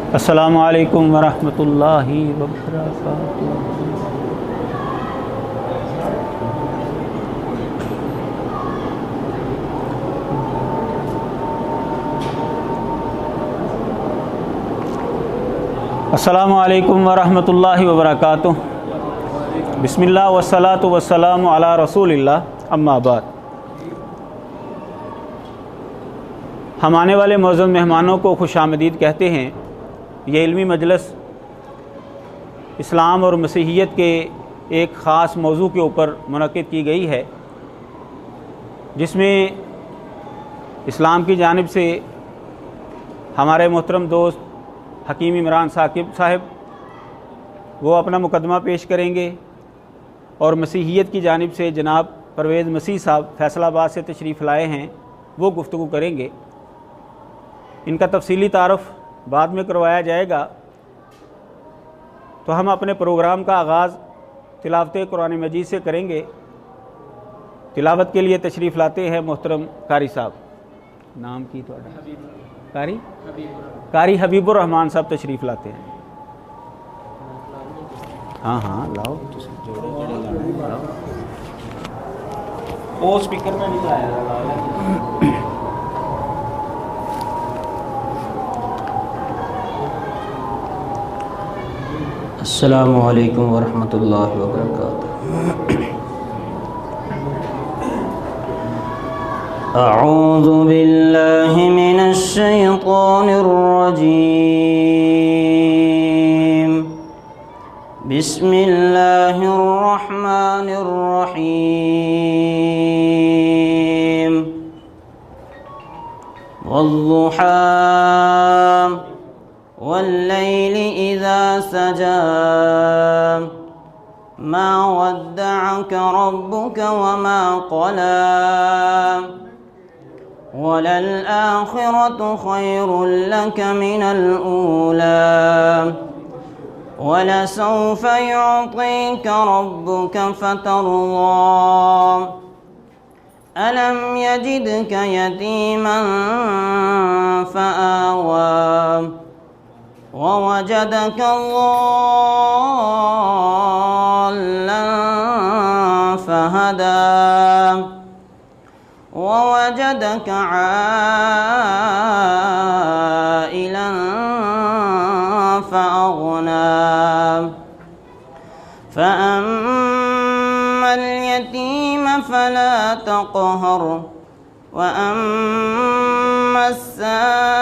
अस्सलामु अलैकुम वरहमतुल्लाहि वबरकातुहू। अस्सलामु अलैकुम वरहमतुल्लाहि वबरकातुहू। बिस्मिल्लाह वस्सलातु वस्सलामु अला रसूलिल्लाह, अम्मा बाद। हम आने वाले मौजूद मेहमानों को खुशामदीद कहते हैं। ये इल्मी मजलिस इस्लाम और मसीहियत के एक ख़ास मौजू के ऊपर मुनक़िद की गई है, जिसमें इस्लाम की जानिब से हमारे मोहतरम दोस्त हकीम इमरान साकिब साहब वो अपना मुकदमा पेश करेंगे और मसीहियत की जानिब से जनाब परवेज़ मसीह साहब फैसलाबाद से तशरीफ़ लाए हैं, वो गुफ्तगू करेंगे। इनका तफसीली तारफ़ बाद में करवाया जाएगा। तो हम अपने प्रोग्राम का आगाज़ तिलावत कुरान मजीद से करेंगे। तिलावत के लिए तशरीफ़ लाते हैं मोहतरम कारी साहब। नाम की थोड़ा कारी हबीबुर रहमान साहब तशरीफ़ लाते हैं। हाँ हाँ लाओ, लाओ। वो स्पीकर में नहीं आया। अस्सलामु अलैकुम वरहमतुल्लाहि वबरकातुहू। अऊज़ु बिल्लाहि मिनश शैतानिर रजीम। बिस्मिल्लाहिर रहमानिर रहीम। वद्दुहा वल्लैलि इज़ा सजा मा वद्दअक रब्बुक वमा क़ला वलल आखिरतु खैरुल लक मिनल ऊला वलसौफ युअतीक रब्बुक फतर्दा अलम यजिदक यतीमन फआवा ववजदक ज़ाल्लन फहदा ववजदक आइलन फअग़ना फ़अम्मल यतीम फला तक़हर वअम्मस साइल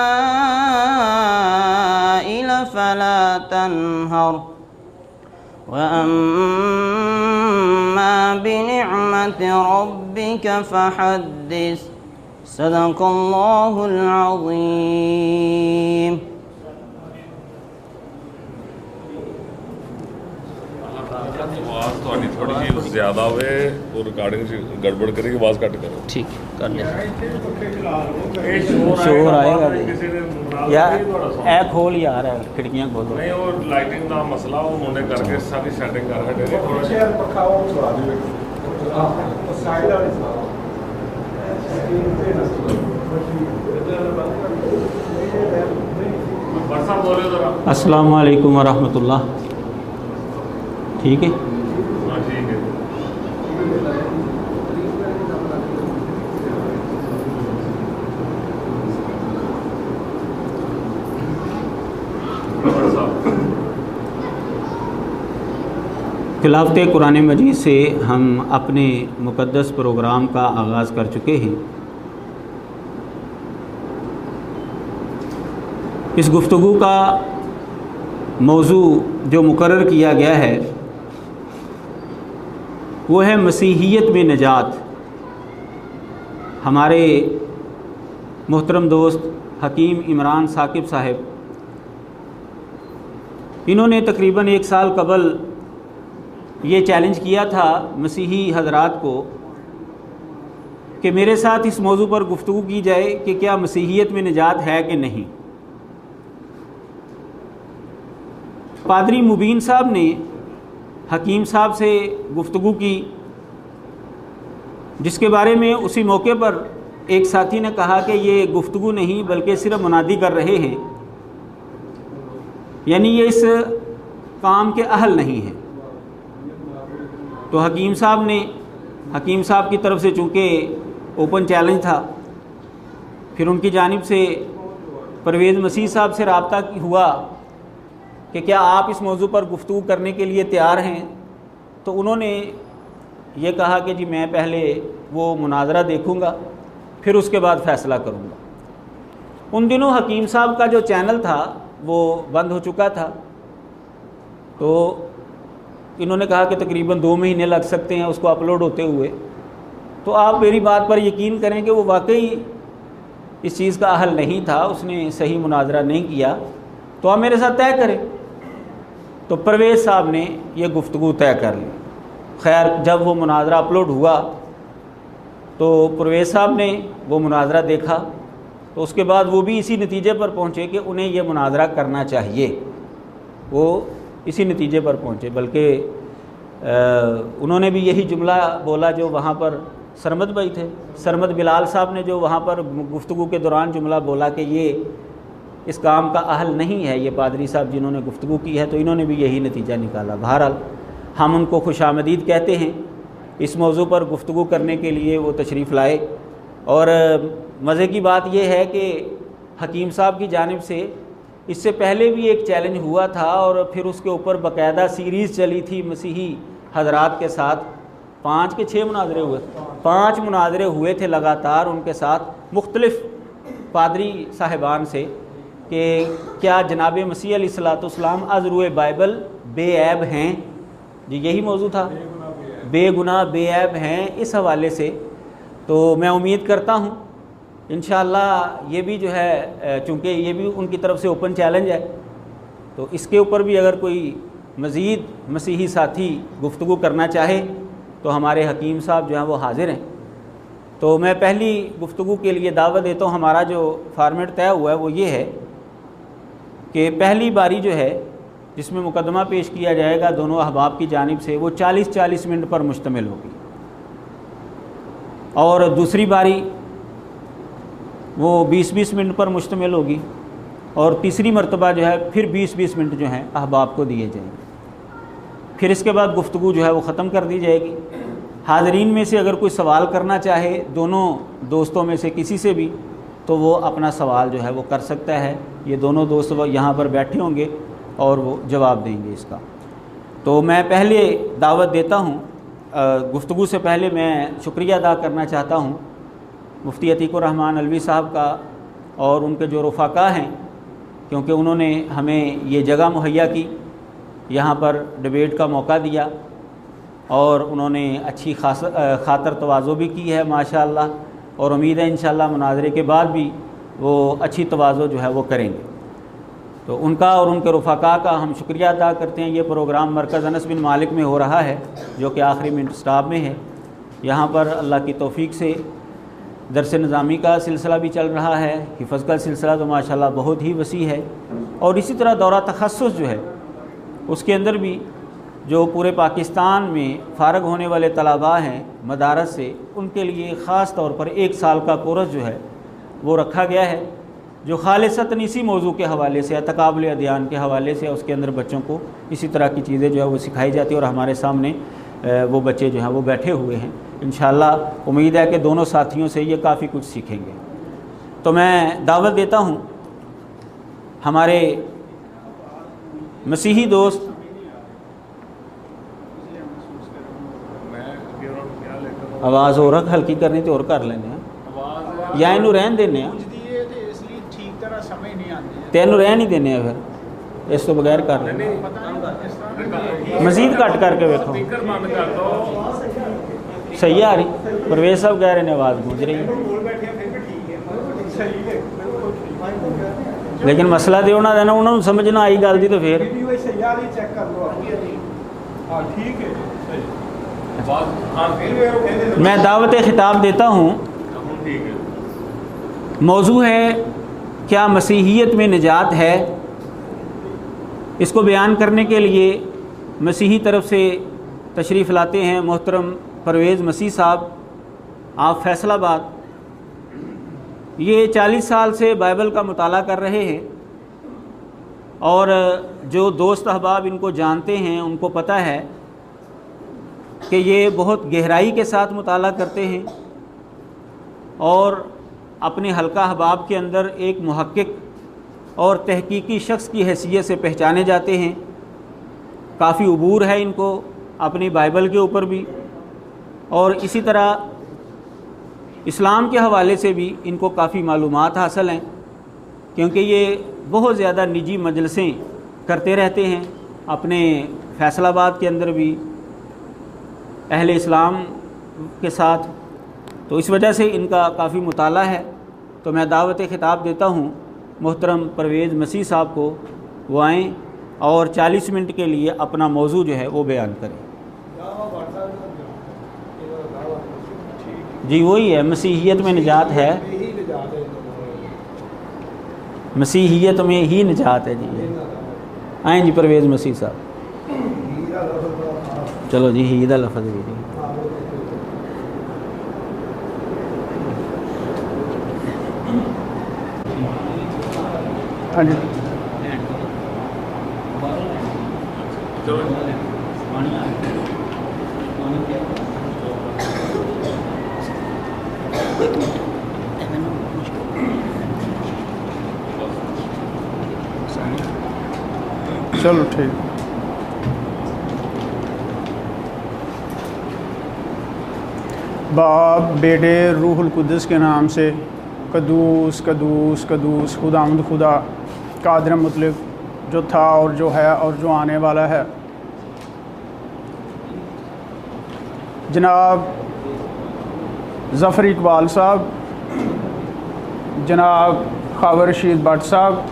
फला तनहर वअम्मा बिनिअमति रब्बिक फहद्दिस। सदक़ल्लाहुल अज़ीम। आवाज़ थोड़ी जी ज़्यादा होवे और रिकॉर्डिंग गड़बड़ करेगी, आवाज़ कट करो। ठीक कर ले। शोर आएगा यार, ऐ खोल यार, खिड़कियाँ खोलो। नहीं, और लाइटिंग का मसला वो मुंडे करके सारी सेटिंग कर हटे। अस्सलामु अलैकुम वरहमतुल्लाह। ठीक है, हाँ ठीक है। तिलावत कुरान मजीद से हम अपने मुक़द्दस प्रोग्राम का आगाज़ कर चुके हैं। इस गुफ्तगू का मौजू जो मुकर्रर किया गया है वो है मसीहियत में निजात। हमारे मोहतरम दोस्त हकीम इमरान साकिब साहब, इन्होंने तकरीबन 1 साल कबल ये चैलेंज किया था मसीही हजरात को कि मेरे साथ इस मौजू पर गुफ्तगू की जाए कि क्या मसीहियत में निजात है कि नहीं। पादरी मुबीन साहब ने हकीम साहब से गुफ्तगू की, जिसके बारे में उसी मौके पर एक साथी ने कहा कि ये गुफ्तगू नहीं बल्कि सिर्फ मुनादी कर रहे हैं। यानी ये इस काम के अहल नहीं है। तो हकीम साहब की तरफ से चूँकि ओपन चैलेंज था, फिर उनकी जानिब से परवेज़ मसीह साहब से रब्ता हुआ कि क्या आप इस मौजू पर गुफ्तगू करने के लिए तैयार हैं। तो उन्होंने ये कहा कि जी मैं पहले वो मुनाजरा देखूँगा, फिर उसके बाद फ़ैसला करूँगा। उन दिनों हकीम साहब का जो चैनल था वो बंद हो चुका था, तो इन्होंने कहा कि तकरीबन 2 महीने लग सकते हैं उसको अपलोड होते हुए। तो आप मेरी बात पर यकीन करें कि वो वाकई इस चीज़ का अहल नहीं था, उसने सही मुनाजरा नहीं किया। तो आप मेरे साथ तय करें। तो परवेज़ साहब ने ये गुफ्तगू तय कर ली। खैर जब वो मुनाजरा अपलोड हुआ तो परवेज़ साहब ने वो मुनाजरा देखा, तो उसके बाद वो भी इसी नतीजे पर पहुँचे कि उन्हें ये मुनाजरा करना चाहिए। वो इसी नतीजे पर पहुँचे, बल्कि उन्होंने भी यही जुमला बोला जो वहाँ पर सरमद भाई थे, सरमद बिलाल साहब ने जो वहाँ पर गुफ्तगू के दौरान जुमला बोला कि ये इस काम का अहल नहीं है ये पादरी साहब जिन्होंने गुफ्तगू की है, तो इन्होंने भी यही नतीजा निकाला। बहरहाल हम उनको खुशामदीद कहते हैं, इस मौजू पर गुफ्तगू करने के लिए वो तशरीफ़ लाए। और मज़े की बात यह है कि हकीम साहब की जानिब से इससे पहले भी एक चैलेंज हुआ था और फिर उसके ऊपर बाकायदा सीरीज़ चली थी मसीही हजरात के साथ। 5 के 6 मुनाजरे हुए, 5 मुनाजरे हुए थे लगातार उनके साथ मुख्तलिफ़ पादरी साहिबान से कि क्या जनाब मसीह अलैहिस्सलाम अज़रुए बाइबल बेऐब हैं। जी यही मौजू था, बेगुनाह बेऐब हैं। इस हवाले से तो मैं उम्मीद करता हूँ इंशाअल्लाह ये भी जो है, चूँकि ये भी उनकी तरफ से ओपन चैलेंज है, तो इसके ऊपर भी अगर कोई मज़ीद मसीही साथी गुफ्तगू करना चाहे तो हमारे हकीम साहब जो हैं वो हाज़िर हैं। तो मैं पहली गुफ्तगू के लिए दावत देता हूँ। हमारा जो फार्मेट तय हुआ है वो ये है कि पहली बारी जो है जिसमें मुकदमा पेश किया जाएगा दोनों अहबाब की जानिब से, वो 40-40 मिनट पर मुश्तमिल होगी, और दूसरी बारी वो 20-20 मिनट पर मुश्तमिल होगी, और तीसरी मरतबा जो है फिर 20-20 मिनट जो हैं अहबाब को दिए जाएंगे। फिर इसके बाद गुफ्तगू जो है वो ख़त्म कर दी जाएगी। हाज़रीन में से अगर कोई सवाल करना चाहे दोनों दोस्तों में से किसी से भी, तो वो अपना सवाल जो है वो कर सकता है। ये दोनों दोस्त यहाँ पर बैठे होंगे और वो जवाब देंगे इसका। तो मैं पहले दावत देता हूँ, गुफ्तगू से पहले मैं शुक्रिया अदा करना चाहता हूँ मुफ्ती अतीकुर रहमान अलवी साहब का और उनके जो रफ़ाका हैं, क्योंकि उन्होंने हमें ये जगह मुहैया की, यहाँ पर डिबेट का मौका दिया, और उन्होंने अच्छी खातर तवाज़ो भी की है माशाअल्लाह, और उम्मीद है इंशाअल्लाह मुनाज़रे के बाद भी वो अच्छी तवाज़ो जो है वो करेंगे। तो उनका और उनके रफ़ाका का हम शुक्रिया अदा करते हैं। ये प्रोग्राम मरकज़ अनस बिन मालिक में हो रहा है जो कि आखिरी मिनट स्टॉप में है। यहाँ पर अल्लाह की तौफ़ीक से दरस निज़ामी का सिलसिला भी चल रहा है, हिफ़्ज़ का सिलसिला तो माशाअल्लाह बहुत ही वसी है, और इसी तरह दौरा तख़स्सुस जो है उसके अंदर भी जो पूरे पाकिस्तान में फ़ारग होने वाले तलबा हैं मदारस से, उनके लिए ख़ास तौर पर 1 साल का कोर्स जो है वो रखा गया है, जो खालिसतन इसी मौजू के हवाले से, तकाबुल अदयान के हवाले से, उसके अंदर बच्चों को इसी तरह की चीज़ें जो है वो सिखाई जाती है, और हमारे सामने वो बच्चे जो हैं वो बैठे हुए हैं। इंशाअल्लाह उम्मीद है कि दोनों साथियों से ये काफ़ी कुछ सीखेंगे। तो मैं दावत देता हूँ हमारे मसीही दोस्त आवाज़ और हल्की करनी तो और कर लेने या इनू रहन देने तेनू रहन ही देने फिर इस तो बगैर कर लेने, मजीद घट करके देखो सही आ रही। परवेज साहब कह रहे हैं आवाज़ गूंज रही है, लेकिन मसला तो उन्होंने देना, उन्होंने समझना आई गल दी तो फिर मैं दावत खिताब देता हूँ। मौजू है क्या मसीहियत में निजात है। इसको बयान करने के लिए मसीही तरफ से तशरीफ़ लाते हैं मोहतरम परवेज़ मसीह साहब, आप फैसलाबाद। ये 40 साल से बाइबल का मुताला कर रहे हैं और जो दोस्त अहबाब इनको जानते हैं उनको पता है कि ये बहुत गहराई के साथ मुताला करते हैं और अपने हल्का अहबाब के अंदर एक मुहक्किक और तहकीकी शख्स की हैसियत से पहचाने जाते हैं। काफ़ी उबूर है इनको अपनी बाइबल के ऊपर भी, और इसी तरह इस्लाम के हवाले से भी इनको काफ़ी मालूमात हासिल हैं, क्योंकि ये बहुत ज़्यादा निजी मजलिसें करते रहते हैं अपने फैसलाबाद के अंदर भी अहले इस्लाम के साथ, तो इस वजह से इनका काफ़ी मुताला है। तो मैं दावत खिताब देता हूँ मोहतरम परवेज़ मसीह साहब को, वो आएँ और 40 मिनट के लिए अपना मौजू जो है वो बयान करें। जी वही है, मसीहियत में निजात है, मसीहियत में ही निजात है जी। आएँ जी परवेज़ मसीह साहब, चलो जी ही दा लफ्ज़ भी जी। हाँ जी चलो ठीक। बाप बेटे रूहुल कुद्दस के नाम से, कदूस कदूस कदूस खुदावंद खुदा कादिर मुतलक, जो था और जो है और जो आने वाला है। जनाब ज़फ़र इकबाल साहब, जनाब ख़ावर रशीद भट्ट साहब,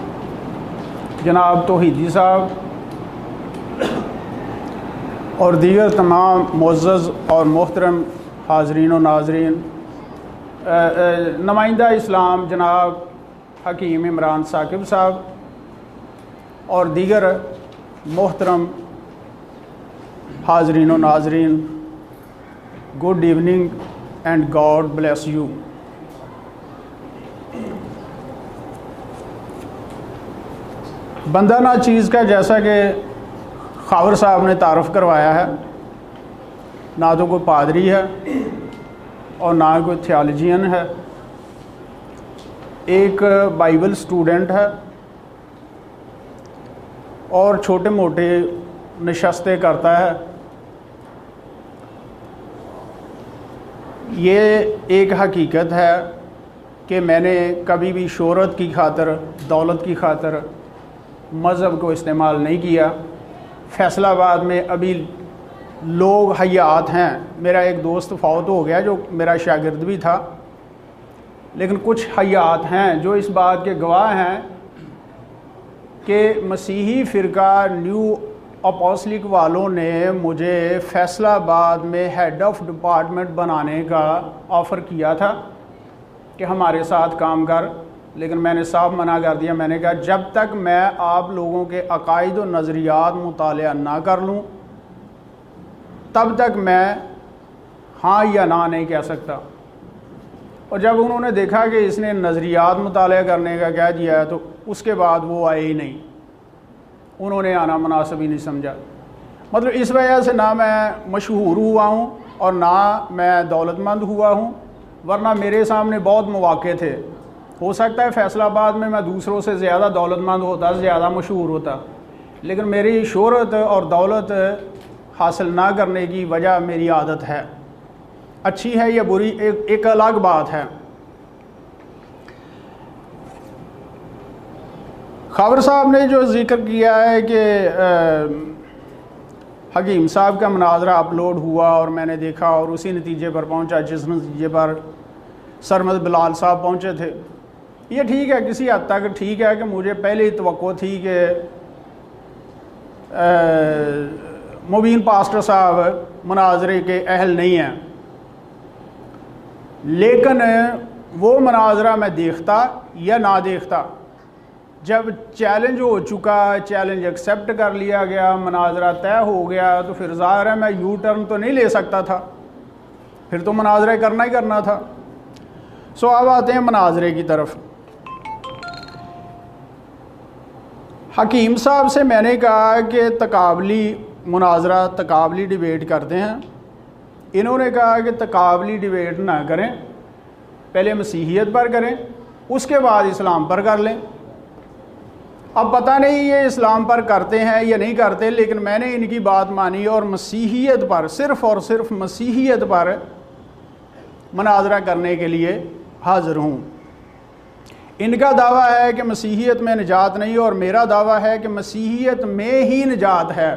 जनाब तौहीदी साहब और दीगर तमाम मुअज़्ज़ज़ और मोहतरम हाज़रीन और नाज़रीन, नुमाइंदा इस्लाम जनाब हकीम इमरान साकिब साहब और दीगर मोहतरम हाज़रीन और नाज़रीन, good evening and God bless you. बंदा ना चीज़ का, जैसा कि ख़ावर साहब ने तारफ़ करवाया है, ना तो कोई पादरी है और ना कोई थियोलॉजियन है, एक बाइबल स्टूडेंट है और छोटे मोटे नशस्ते करता है। ये एक हकीकत है कि मैंने कभी भी शोहरत की खातर, दौलत की खातर मज़हब को इस्तेमाल नहीं किया। फैसलाबाद में अभी लोग हयात हैं, मेरा एक दोस्त फौत हो गया जो मेरा शागिर्द भी था, लेकिन कुछ हयात हैं जो इस बात के गवाह हैं कि मसीही फ़िरका न्यू अपोस्लिक वालों ने मुझे फैसलाबाद में हेड ऑफ़ डिपार्टमेंट बनाने का ऑफ़र किया था कि हमारे साथ काम कर, लेकिन मैंने साफ मना कर दिया। मैंने कहा जब तक मैं आप लोगों के अकायद और नज़रियात मुतालिया ना कर लूँ तब तक मैं हाँ या ना नहीं कह सकता। और जब उन्होंने देखा कि इसने नज़रियात मुतालिया करने का कह दिया है तो उसके बाद वो आए ही नहीं, उन्होंने आना मुनासिब ही नहीं समझा। मतलब इस वजह से ना मैं मशहूर हुआ हूँ और ना मैं दौलतमंद हुआ हूँ, वरना मेरे सामने बहुत मौके थे। हो सकता है फैसलाबाद में मैं दूसरों से ज़्यादा दौलतमंद होता, ज़्यादा मशहूर होता, लेकिन मेरी शोहरत और दौलत हासिल ना करने की वजह मेरी आदत है। अच्छी है या बुरी एक अलग बात है। ख़ावर साहब ने जो ज़िक्र किया है कि हकीम साहब का मुनाज़रा अपलोड हुआ और मैंने देखा और उसी नतीजे पर पहुंचा जिस नतीजे पर सरमद बिलाल साहब पहुंचे थे, ये ठीक है, किसी हद तक ठीक है कि मुझे पहले ही तवक्को थी कि मुबीन पास्टर साहब मुनाज़रे के अहल नहीं हैं, लेकिन वो मुनाज़रा मैं देखता या ना देखता, जब चैलेंज हो चुका, चैलेंज एक्सेप्ट कर लिया गया, मुनाज़रा तय हो गया, तो फिर ज़ाहिर है मैं यू टर्न तो नहीं ले सकता था, फिर तो मुनाज़रा करना ही करना था। सो अब आते हैं मुनाज़रे की तरफ। हकीम साहब से मैंने कहा कि तकाबली मुनाजरा, तकाबली डिबेट करते हैं। इन्होंने कहा कि तकाबली डिबेट ना करें, पहले मसीहियत पर करें, उसके बाद इस्लाम पर कर लें। अब पता नहीं ये इस्लाम पर करते हैं या नहीं करते, लेकिन मैंने इनकी बात मानी और मसीहियत पर, सिर्फ़ और सिर्फ मसीहियत पर मुनाजरा करने के लिए हाज़िर हूँ। इनका दावा है कि मसीहियत में निजात नहीं, और मेरा दावा है कि मसीहियत में ही निजात है।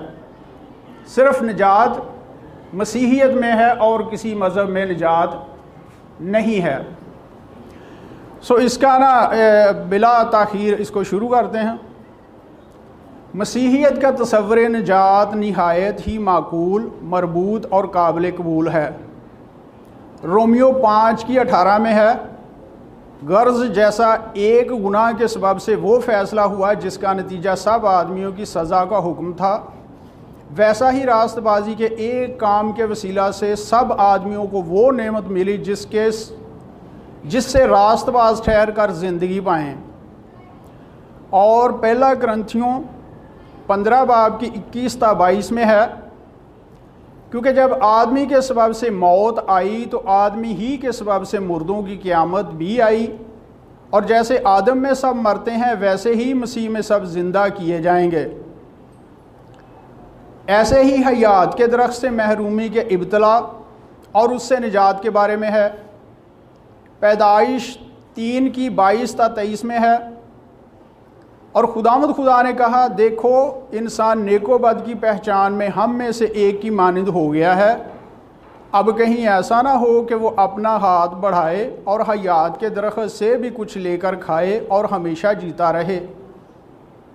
सिर्फ निजात मसीहियत में है और किसी मज़हब में निजात नहीं है। सो इसका ना बिला ताख़ीर इसको शुरू करते हैं। मसीहियत का तसव्वुर निजात निहायत ही माकूल, मरबूत और काबिल कबूल है। रोमियो 5:18 में है, गर्ज जैसा एक गुनाह के सबब से वो फ़ैसला हुआ जिसका नतीजा सब आदमियों की सज़ा का हुक्म था, वैसा ही रास्तबाजी के एक काम के वसीला से सब आदमियों को वो नेमत मिली जिससे रास्तबाज ठहर कर ज़िंदगी पाएँ। और पहला करंथियों 15 बाब की 21-22 में है, क्योंकि जब आदमी के सबब से मौत आई तो आदमी ही के सबब से मुर्दों की क़यामत भी आई, और जैसे आदम में सब मरते हैं वैसे ही मसीह में सब ज़िंदा किए जाएंगे। ऐसे ही हयात के दरख्त से महरूमी के इब्तला और उससे निजात के बारे में है। पैदाइश 3 की 22-23 में है, और खुदावंद खुदा ने कहा, देखो इंसान नेको बद की पहचान में हम में से एक की मानिंद हो गया है। अब कहीं ऐसा ना हो कि वो अपना हाथ बढ़ाए और हयात के दरख्त से भी कुछ लेकर खाए और हमेशा जीता रहे।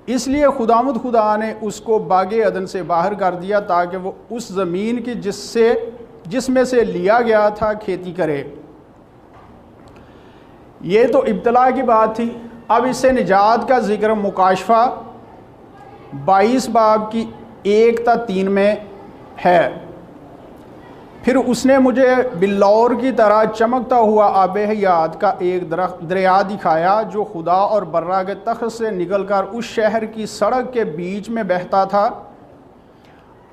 इसलिए खुदावंद खुदा ने उसको बागे अदन से बाहर कर दिया ताकि वो उस ज़मीन की जिसमें से लिया गया था खेती करे। ये तो इब्तला की बात थी। अब इससे निजात का ज़िक्र मुकाशफा 22 बाब की 1-3 में है। फिर उसने मुझे बिल्लौर की तरह चमकता हुआ आब हयात का एक दरिया दिखाया जो खुदा और बर्रा के तख्त से निकलकर उस शहर की सड़क के बीच में बहता था,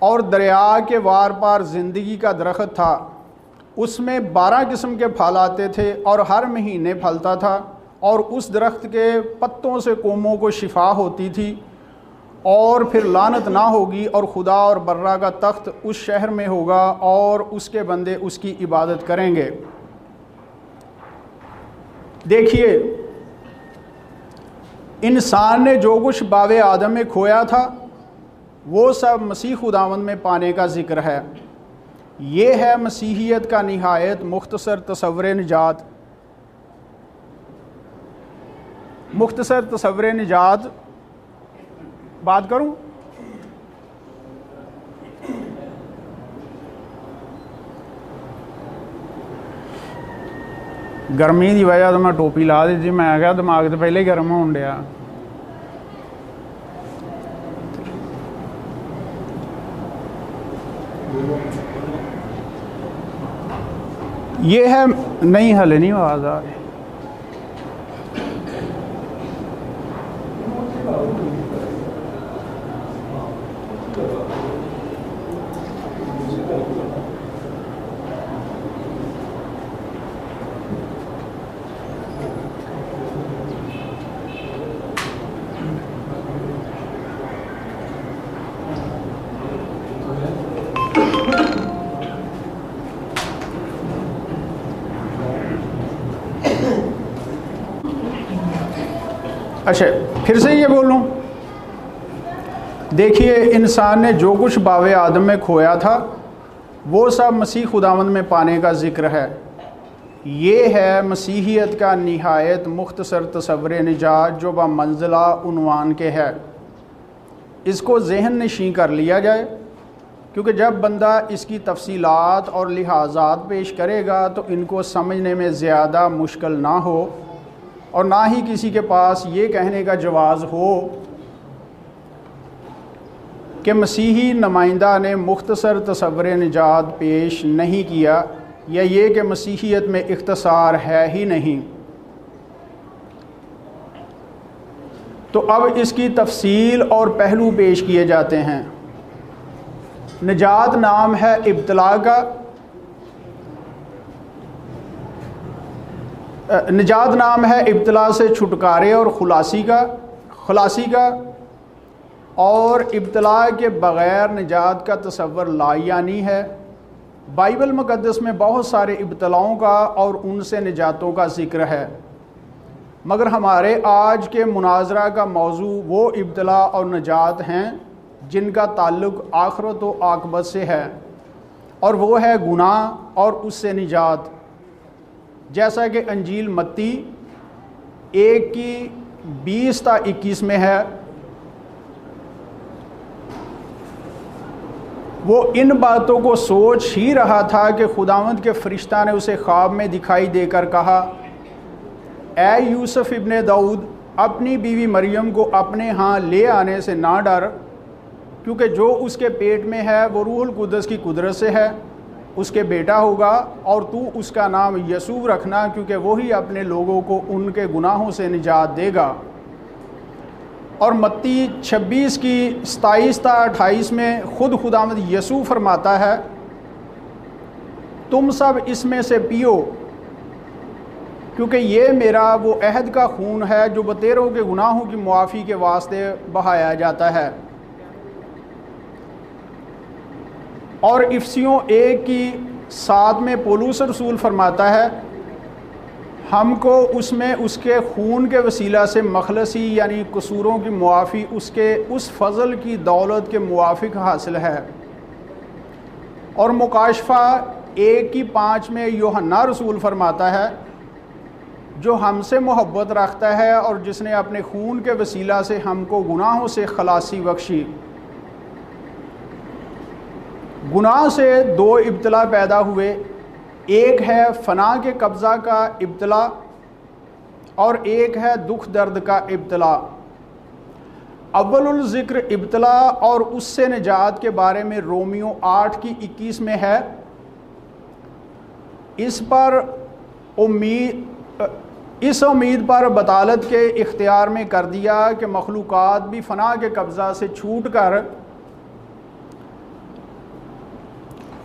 और दरिया के वार पार ज़िंदगी का दरख्त था। उसमें 12 किस्म के फल आते थे और हर महीने फलता था, और उस दरख्त के पत्तों से कौमों को शिफा होती थी, और फिर लानत ना होगी, और खुदा और बर्रा का तख्त उस शहर में होगा और उसके बंदे उसकी इबादत करेंगे। देखिए, इंसान ने जो कुछ बावे आदम में खोया था वो सब मसीह खुदावंद में पाने का ज़िक्र है। ये है मसीहियत का निहायत मुख्तसर तसव्वुर निजात। मुख्तसर तसव्वुर निजात बात करूं, गर्मी की वजह तो मैं टोपी ला दी जी। मैं क्या दिमाग तो पहले ही गर्म होने डया। ये है नहीं, हले नहीं आवाज़ आ रही। अच्छा, फिर से ये बोलूं, देखिए इंसान ने जो कुछ बावे आदम में खोया था वो सब मसीह खुदावंद में पाने का ज़िक्र है। ये है मसीहियत का निहायत मुख्तसर तसव्वुर निजात जो बमंज़िला उन्वान के है। इसको ज़हन नशीं कर लिया जाए, क्योंकि जब बंदा इसकी तफसीलात और लिहाजात पेश करेगा तो इनको समझने में ज़्यादा मुश्किल ना हो, और ना ही किसी के पास ये कहने का जवाज़ हो कि मसीही नुमाइंदा ने मुख्तसर तसव्वुर निजात पेश नहीं किया, या ये कि मसीहियत में इख्तिसार है ही नहीं। तो अब इसकी तफसील और पहलू पेश किए जाते हैं। निजात नाम है इब्तला का। निजात नाम है इब्तला से छुटकारे और खलासी का और इब्तला के बग़ैर निजात का तसव्वुर लायानी है। बाइबल मुक़द्दस में बहुत सारे इब्तलाओं का और उनसे निजातों का ज़िक्र है, मगर हमारे आज के मुनाजरा का मौजू वो इब्तला और निजात हैं जिनका ताल्लुक़ आखिरत व आक़िबत से है, और वो है गुनाह और उससे निजात। जैसा कि अंजील मत्ती 1:20-21 में है, वो इन बातों को सोच ही रहा था कि खुदावंद के फरिश्ता ने उसे ख्वाब में दिखाई देकर कहा, ए यूसुफ इब्ने दाऊद, अपनी बीवी मरियम को अपने यहाँ ले आने से ना डर, क्योंकि जो उसके पेट में है वो रूहुल कुद्दस की कुदरत से है। उसके बेटा होगा और तू उसका नाम यसूफ रखना, क्योंकि वही अपने लोगों को उनके गुनाहों से निजात देगा। और मत्ती 26:27-28 में खुद खुदावंद यसूफ फरमाता है, तुम सब इसमें से पियो, क्योंकि ये मेरा वो अहद का खून है जो बतेरों के गुनाहों की मुआफ़ी के वास्ते बहाया जाता है। और इफ्सियों 1:7 में पौलुस रसूल फरमाता है, हमको उसमें उसके खून के वसीला से मखलसी यानी कसूरों की मुआफ़ी उसके उस फ़ज़ल की दौलत के मुवाफ़िक हासिल है। और मुकाशफा 1:5 में यूहन्ना रसूल फरमाता है, जो हमसे मोहब्बत रखता है और जिसने अपने खून के वसीला से हमको गुनाहों से खलासी बख्शी। गुनाह से दो इब्तला पैदा हुए, एक है फ़ना के कब्ज़ा का इब्तला और एक है दुख दर्द का इब्तला। अव्वलुल ज़िक्र इब्तला और उससे निजात के बारे में रोमियो 8:21 में है। इस उम्मीद पर बतालत के इख्तियार में कर दिया कि मखलूक़ात भी फ़ना के कब्ज़ा से छूट कर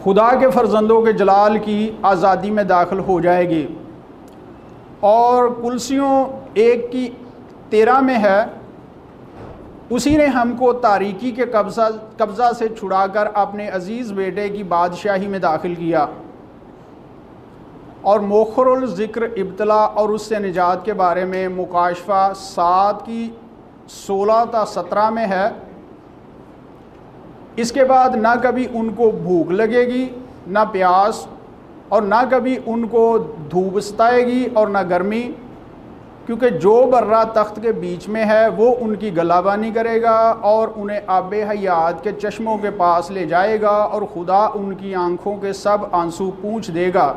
खुदा के फ़र्जंदों के जलाल की आज़ादी में दाखिल हो जाएगी। और कुलसियों 1:13 में है, उसी ने हमको तारीकी के कब्ज़ा से छुड़ाकर अपने अज़ीज़ बेटे की बादशाही में दाखिल किया। और मोखरुल ज़िक्र इब्तला और उससे निजात के बारे में मुकाशफा 7:16-17 में है, इसके बाद ना कभी उनको भूख लगेगी ना प्यास, और ना कभी उनको धूप सताएगी और ना गर्मी, क्योंकि जो बर्रा तख्त के बीच में है वो उनकी गलाबानी करेगा और उन्हें आबे हयात के चश्मों के पास ले जाएगा, और खुदा उनकी आँखों के सब आंसू पूंछ देगा।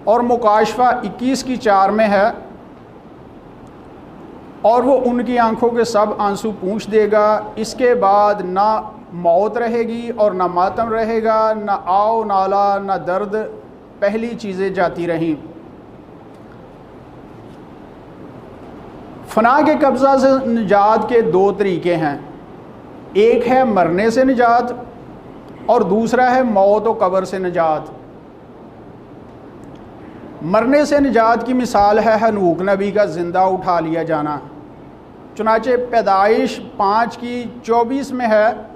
और मुकाशफा 21:4 में है, और वो उनकी आंखों के सब आंसू पूंछ देगा। इसके बाद ना मौत रहेगी और ना मातम रहेगा, ना आओ नाला ना दर्द, पहली चीज़ें जाती रहीं। फ़ना के कब्ज़ा से निजात के दो तरीके हैं, एक है मरने से निजात और दूसरा है मौत व कब्र से निजात। मरने से निजात की मिसाल है हनूक नबी का ज़िंदा उठा लिया जाना। चुनाचे पैदाइश 5:24 में है,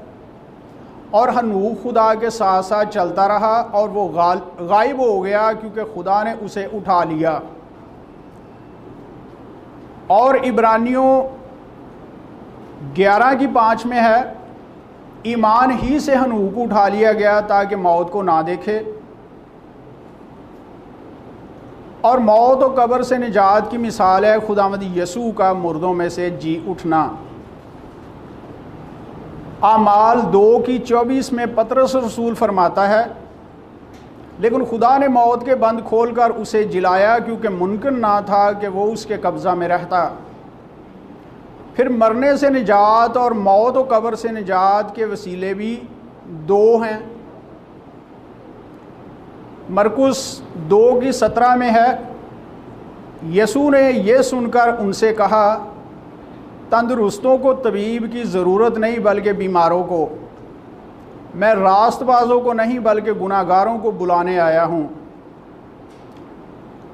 और हनूक खुदा के साथ साथ चलता रहा और वो गायब हो गया क्योंकि खुदा ने उसे उठा लिया। और इब्रानियों 11:5 में है, ईमान ही से हनूक उठा लिया गया ताकि मौत को ना देखे। और मौत और कब्र से निजात की मिसाल है खुदावंद यसू का मुर्दों में से जी उठना। आमाल 2:24 में पतरस रसूल फरमाता है, लेकिन खुदा ने मौत के बंद खोलकर उसे जिलाया क्योंकि मुमकिन ना था कि वो उसके कब्ज़ा में रहता। फिर मरने से निजात और मौत और कब्र से निजात के वसीले भी दो हैं। मरकुस 2:17 में है, यसू ने यह सुनकर उनसे कहा, तंदुरुस्तों को तबीब की ज़रूरत नहीं बल्कि बीमारों को, मैं रास्तबाजों को नहीं बल्कि गुनाहगारों को बुलाने आया हूँ।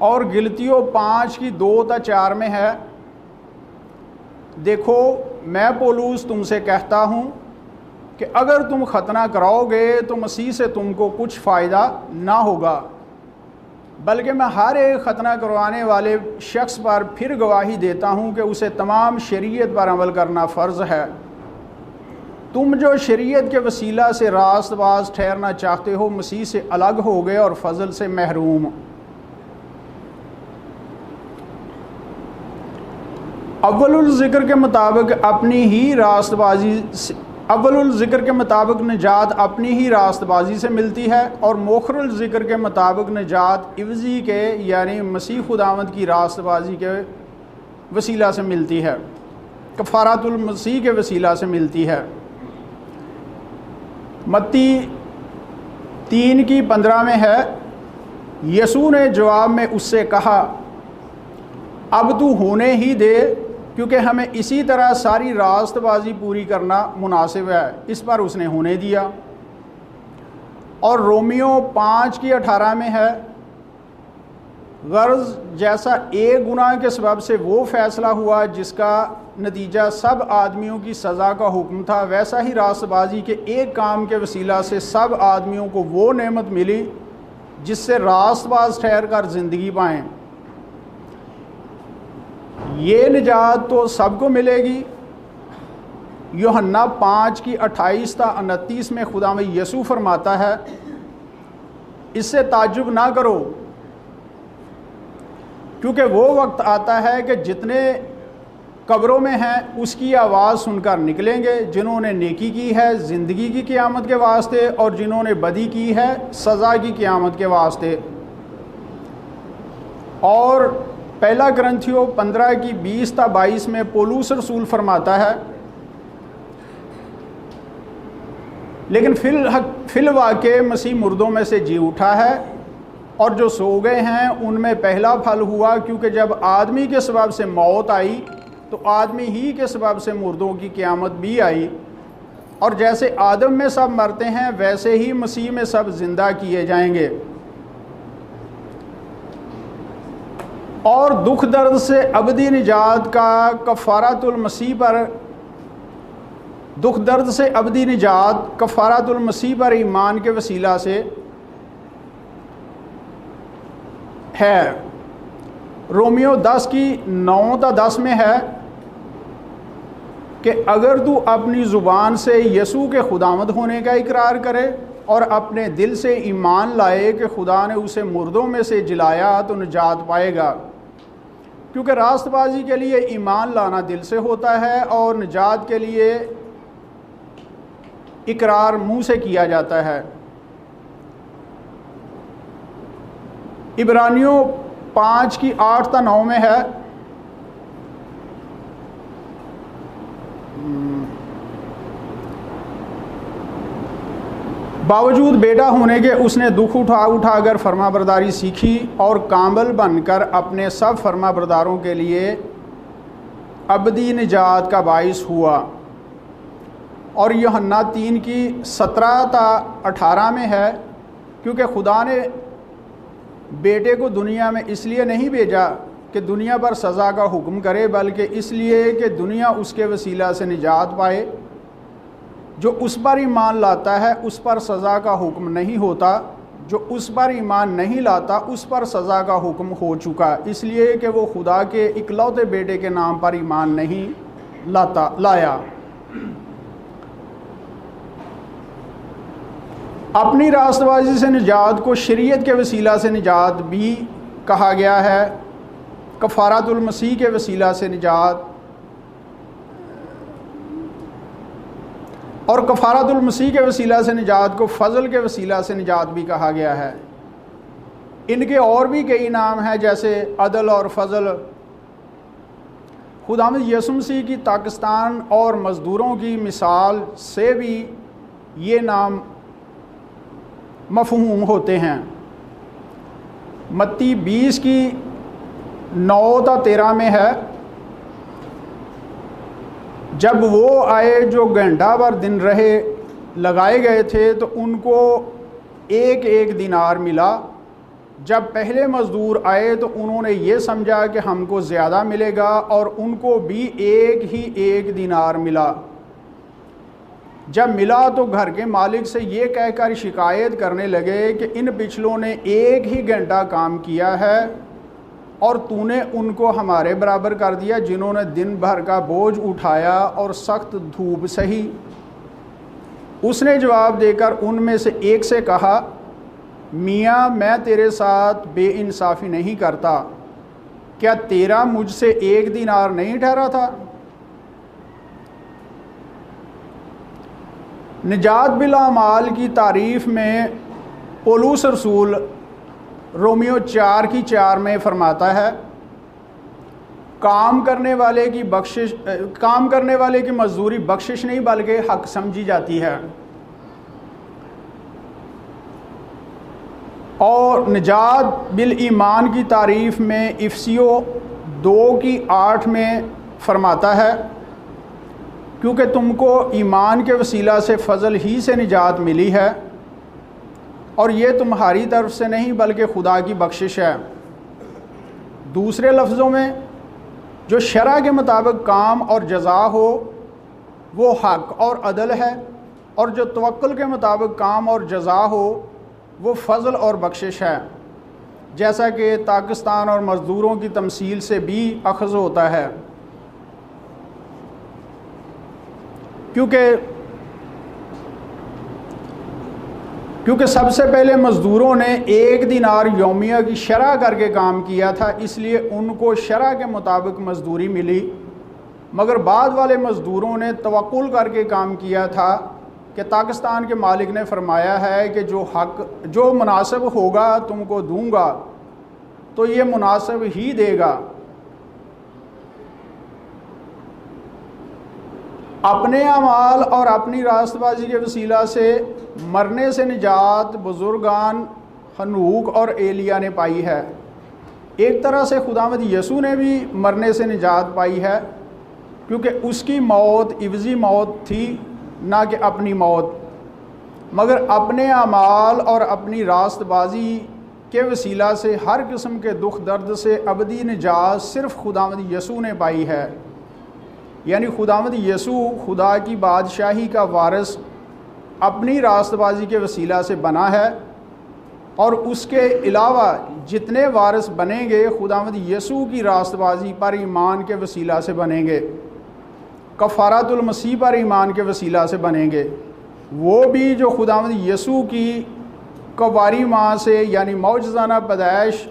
और गिलतियों 5 की 2-4 में है, देखो मैं पौलुस तुमसे कहता हूँ कि अगर तुम खतना कराओगे तो मसीह से तुमको कुछ फ़ायदा ना होगा, बल्कि मैं हर एक खतना करवाने वाले शख्स पर फिर गवाही देता हूँ कि उसे तमाम शरीयत पर अमल करना फ़र्ज़ है। तुम जो शरीयत के वसीला से रास्तबाज ठहरना चाहते हो, मसीह से अलग हो गए और फजल से महरूम। अव्वलुल ज़िक्र के मुताबिक निजात अपनी ही रास्तबाजी से मिलती है, और मोखरुल ज़िक्र के मुताबिक निजात इवज़ी के यानी मसीह खुदावंद की रास्तबाजी के वसीला से मिलती है, कफ़ारातुल मसीह के वसीला से मिलती है। मत्ती 3:15 में है, यसू ने जवाब में उससे कहा, अब तू होने ही दे, क्योंकि हमें इसी तरह सारी रास्तबाजी पूरी करना मुनासिब है। इस पर उसने होने दिया। और रोमियो 5:18 में है, गर्ज जैसा एक गुनाह के सबब से वो फ़ैसला हुआ जिसका नतीजा सब आदमियों की सज़ा का हुक्म था, वैसा ही रास्तबाजी के एक काम के वसीला से सब आदमियों को वो नेमत मिली जिससे रास्तबाज ठहर कर ज़िंदगी पाएँ। ये निजात तो सबको मिलेगी। यूहन्ना 5:28-29 में खुदा में यसू फरमाता है, इससे ताज्जुब ना करो, क्योंकि वो वक्त आता है कि जितने कब्रों में हैं उसकी आवाज़ सुनकर निकलेंगे, जिन्होंने नेकी की है ज़िंदगी की क़यामत के वास्ते, और जिन्होंने बदी की है सज़ा की क़यामत के वास्ते। और पहला ग्रंथियों 15:20-22 में पौलुस रसूल फरमाता है, लेकिन फिल वाक़े मसीह मुर्दों में से जी उठा है, और जो सो गए हैं उनमें पहला फल हुआ, क्योंकि जब आदमी के सबब से मौत आई तो आदमी ही के सबब से मुर्दों की क़यामत भी आई। और जैसे आदम में सब मरते हैं वैसे ही मसीह में सब ज़िंदा किए जाएंगे। और दुख दर्द से अबदी निजात का कफ़ारातुल मसीह पर, दुख दर्द से अबदी निजात कफ़ारातुल मसीह पर ईमान के वसीला से है। रोमियो 10:9-10 में है कि अगर तू अपनी ज़ुबान से यसू के खुदामद होने का इकरार करे और अपने दिल से ईमान लाए कि खुदा ने उसे मुर्दों में से जिलाया तो निजात पाएगा, क्योंकि रास्तबाजी के लिए ईमान लाना दिल से होता है और निजात के लिए इकरार मुंह से किया जाता है। इब्रानियों 5:8-9 में है, बावजूद बेटा होने के उसने दुख उठा कर फर्माबरदारी सीखी और कामिल बनकर अपने सब फर्माबरदारों के लिए अबदी निजात का बाइस हुआ। और यूहन्ना 3:17-18 में है, क्योंकि खुदा ने बेटे को दुनिया में इसलिए नहीं भेजा कि दुनिया पर सज़ा का हुक्म करे, बल्कि इसलिए कि दुनिया उसके वसीला से निजात पाए। जो उस पर ईमान लाता है उस पर सज़ा का हुक्म नहीं होता, जो उस पर ईमान नहीं लाता उस पर सज़ा का हुक्म हो चुका, इसलिए कि वो खुदा के इकलौते बेटे के नाम पर ईमान नहीं लाया। अपनी रास्तबाजी से निजात को शरीयत के वसीला से निजात भी कहा गया है। कफ़ारातुल मसीह के वसीला से निजात और कफ़ारातुल मसीह के वसीला से निजात को फ़ज़ल के वसीला से निजात भी कहा गया है। इनके और भी कई नाम हैं, जैसे अदल और फ़ज़ल। खुदावंद यीशु मसीह की पाकिस्तान और मज़दूरों की मिसाल से भी ये नाम मफ़हूम होते हैं। मत्ती 20:9-13 में है, जब वो आए जो घंटा भर दिन रहे लगाए गए थे तो उनको एक एक दिनार मिला। जब पहले मज़दूर आए तो उन्होंने ये समझा कि हमको ज़्यादा मिलेगा और उनको भी एक ही एक दिनार मिला। जब मिला तो घर के मालिक से ये कहकर शिकायत करने लगे कि इन पिछलों ने एक ही घंटा काम किया है और तूने उनको हमारे बराबर कर दिया जिन्होंने दिन भर का बोझ उठाया और सख्त धूप सही। उसने जवाब देकर उनमें से एक से कहा, मियाँ मैं तेरे साथ बेइंसाफ़ी नहीं करता, क्या तेरा मुझसे एक दिनार नहीं ठहरा था? निजात बिल आमाल की तारीफ़ में पौलुस रसूल रोमियो 4:4 में फरमाता है, काम करने वाले की मजदूरी बख्शिश नहीं बल्कि हक समझी जाती है। और निजात बिल ईमान की तारीफ़ में इफ्सियो 2:8 में फरमाता है, क्योंकि तुमको ईमान के वसीला से फ़ज़ल ही से निजात मिली है और ये तुम्हारी तरफ से नहीं बल्कि खुदा की बख्शिश है। दूसरे लफ्ज़ों में, जो शरअ के मुताबिक काम और जज़ा हो वो हक और अदल है, और जो तवक्कुल के मुताबिक काम और जज़ा हो वो फ़ज़ल और बख्शिश है, जैसा कि पाकिस्तान और मज़दूरों की तमसील से भी अख़ज़ होता है। क्योंकि सबसे पहले मज़दूरों ने एक दिनार यौमिया की शरअ करके काम किया था, इसलिए उनको शरअ के मुताबिक मज़दूरी मिली। मगर बाद वाले मज़दूरों ने तवक्कुल करके काम किया था कि पाकिस्तान के मालिक ने फरमाया है कि जो मुनासिब होगा तुमको दूंगा, तो ये मुनासिब ही देगा। अपने अमाल और अपनी रास्तबाजी के वसीला से मरने से निजात बुज़ुर्गान हनूक और एलिया ने पाई है। एक तरह से खुदावंद यसू ने भी मरने से निजात पाई है, क्योंकि उसकी मौत इवज़ी मौत थी, ना कि अपनी मौत। मगर अपने अमाल और अपनी रास्तबाजी के वसीला से हर किस्म के दुख दर्द से अबदी निजात सिर्फ़ खुदावंद यसू ने पाई है। यानी खुदावंद यसू खुदा की बादशाही का वारिस अपनी रास्तबाजी के वसीला से बना है, और उसके अलावा जितने वारिस बनेंगे खुदावंद यसू की रास्तबाजी पर ईमान के वसीला से बनेंगे, कफ़ारातुल मसीह पर ईमान के वसीला से बनेंगे। वो भी जो खुदावंद यसू की कवारी माँ से यानी मौजज़ाना पैदाइश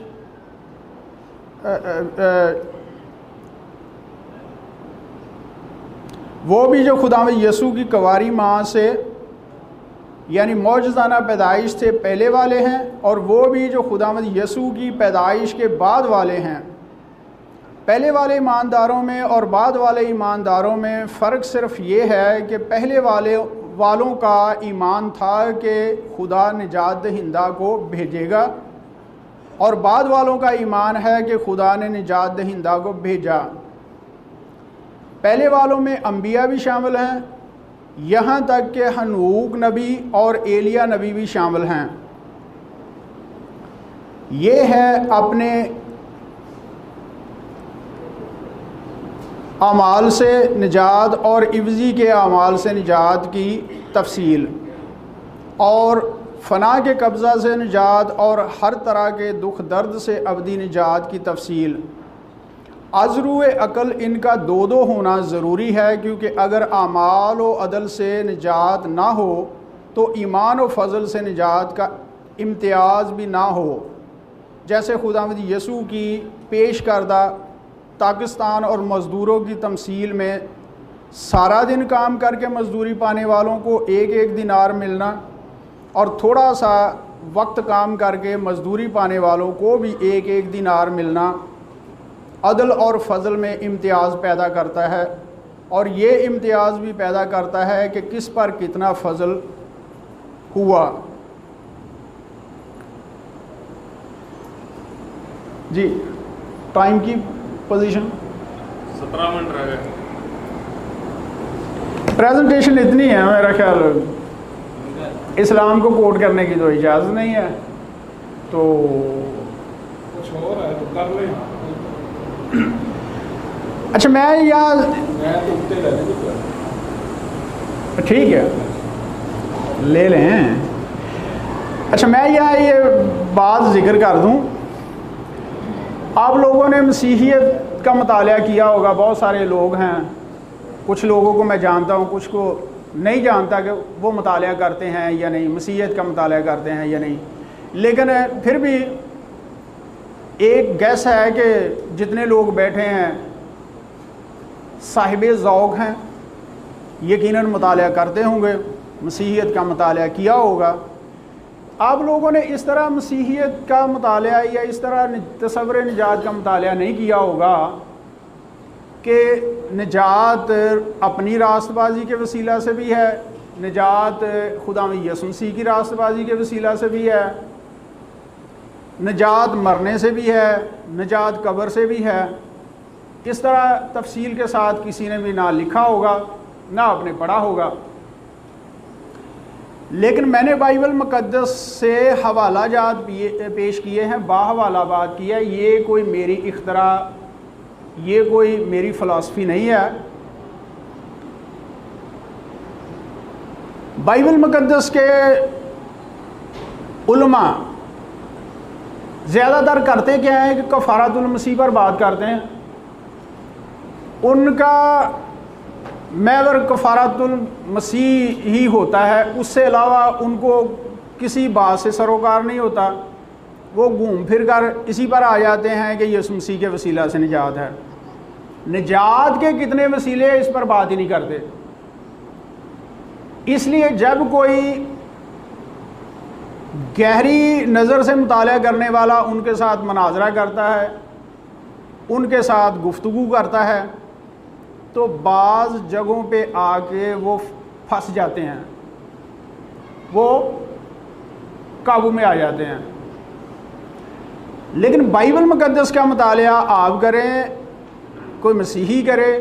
वो भी जो खुदावंद यसू की कवारी माँ से यानी मौजज़ाना पैदाइश से पहले वाले हैं, और वो भी जो खुदावंद यसू की पैदाइश के बाद वाले हैं। पहले वाले ईमानदारों में और बाद वाले ईमानदारों में फ़र्क सिर्फ़ ये है कि पहले वालों का ईमान था कि खुदा निजात दहिंदा को भेजेगा, और बाद वालों का ईमान है कि खुदा ने निजात दहिंदा को भेजा। पहले वालों में अंबिया भी शामिल हैं, यहाँ तक कि हनूक नबी और एलिया नबी भी शामिल हैं। ये है अपने अमाल से निजात और इवज़ी के अमाल से निजात की तफसील, और फ़ना के कब्ज़ा से निजात और हर तरह के दुख दर्द से अबदी निजात की तफसील। अज़रुए अक़ल इनका दो होना ज़रूरी है, क्योंकि अगर आमाल व अदल से निजात ना हो तो ईमान व फ़ज़ल से निजात का इम्तियाज़ भी ना हो। जैसे खुदावंद यसू की पेश करदा पाकिस्तान और मज़दूरों की तमसील में सारा दिन काम करके मज़दूरी पाने वालों को एक एक दिनार मिलना, और थोड़ा सा वक्त काम करके मज़दूरी पाने वालों को भी एक एक दिनार मिलना अदल और फ़ज़ल में इम्तियाज़ पैदा करता है। और ये इम्तियाज़ भी पैदा करता है कि किस पर कितना फ़ज़ल हुआ। जी, टाइम की पोजीशन 17 मिनट रह गए। प्रेजेंटेशन इतनी है, मेरा ख्याल इस्लाम को कोट करने की तो इजाज़त नहीं है, तो कुछ और है तो कर ले। अच्छा मैं यहाँ मैं तो उत्ते ले लेंगे। ठीक है ले लें। अच्छा मैं यहाँ ये बात जिक्र कर दूँ, आप लोगों ने मसीहियत का मुताला किया होगा, बहुत सारे लोग हैं, कुछ लोगों को मैं जानता हूँ, कुछ को नहीं जानता कि वो मुताला करते हैं या नहीं, मसीहियत का मुताला करते हैं या नहीं, लेकिन फिर भी एक गैस है कि जितने लोग बैठे हैं साहिब ज़ौक़ हैं, यकीनन मुताला करते होंगे, मसीहियत का मुताला किया होगा। आप लोगों ने इस तरह मसीहियत का मुताला या इस तरह तसव्वुर निजात का मुताला नहीं किया होगा कि निजात अपनी रास्तबाजी के वसीला से भी है, निजात खुदा यसुዕ मसीह की रास्तबाजी के वसीला से भी है, निजात मरने से भी है, निजात कब्र से भी है। इस तरह तफसील के साथ किसी ने भी ना लिखा होगा ना आपने पढ़ा होगा, लेकिन मैंने बाइबल मुक़द्दस से हवाला जात पेश किए हैं, बाहवाला बात की है। ये कोई मेरी इख्तरा, ये कोई मेरी फ़िलासफ़ी नहीं है। बाइबल मुक़द्दस के उलमा ज़्यादातर करते क्या है कि कफ़ारतुल मसीह पर बात करते हैं, उनका महवर कफ़ारतुल मसीह ही होता है, उससे अलावा उनको किसी बात से सरोकार नहीं होता। वो घूम फिर कर इसी पर आ जाते हैं कि यसुዕ मसीह के वसीला से निजात है। निजात के कितने वसीले इस पर बात ही नहीं करते। इसलिए जब कोई गहरी नज़र से मुताला करने वाला उनके साथ मनाजरा करता है, उनके साथ गुफ्तगू करता है, तो बाज़ जगहों पे आके वो फंस जाते हैं, वो काबू में आ जाते हैं। लेकिन बाइबल मुक़द्दस का मुताला आप करें, कोई मसीही करे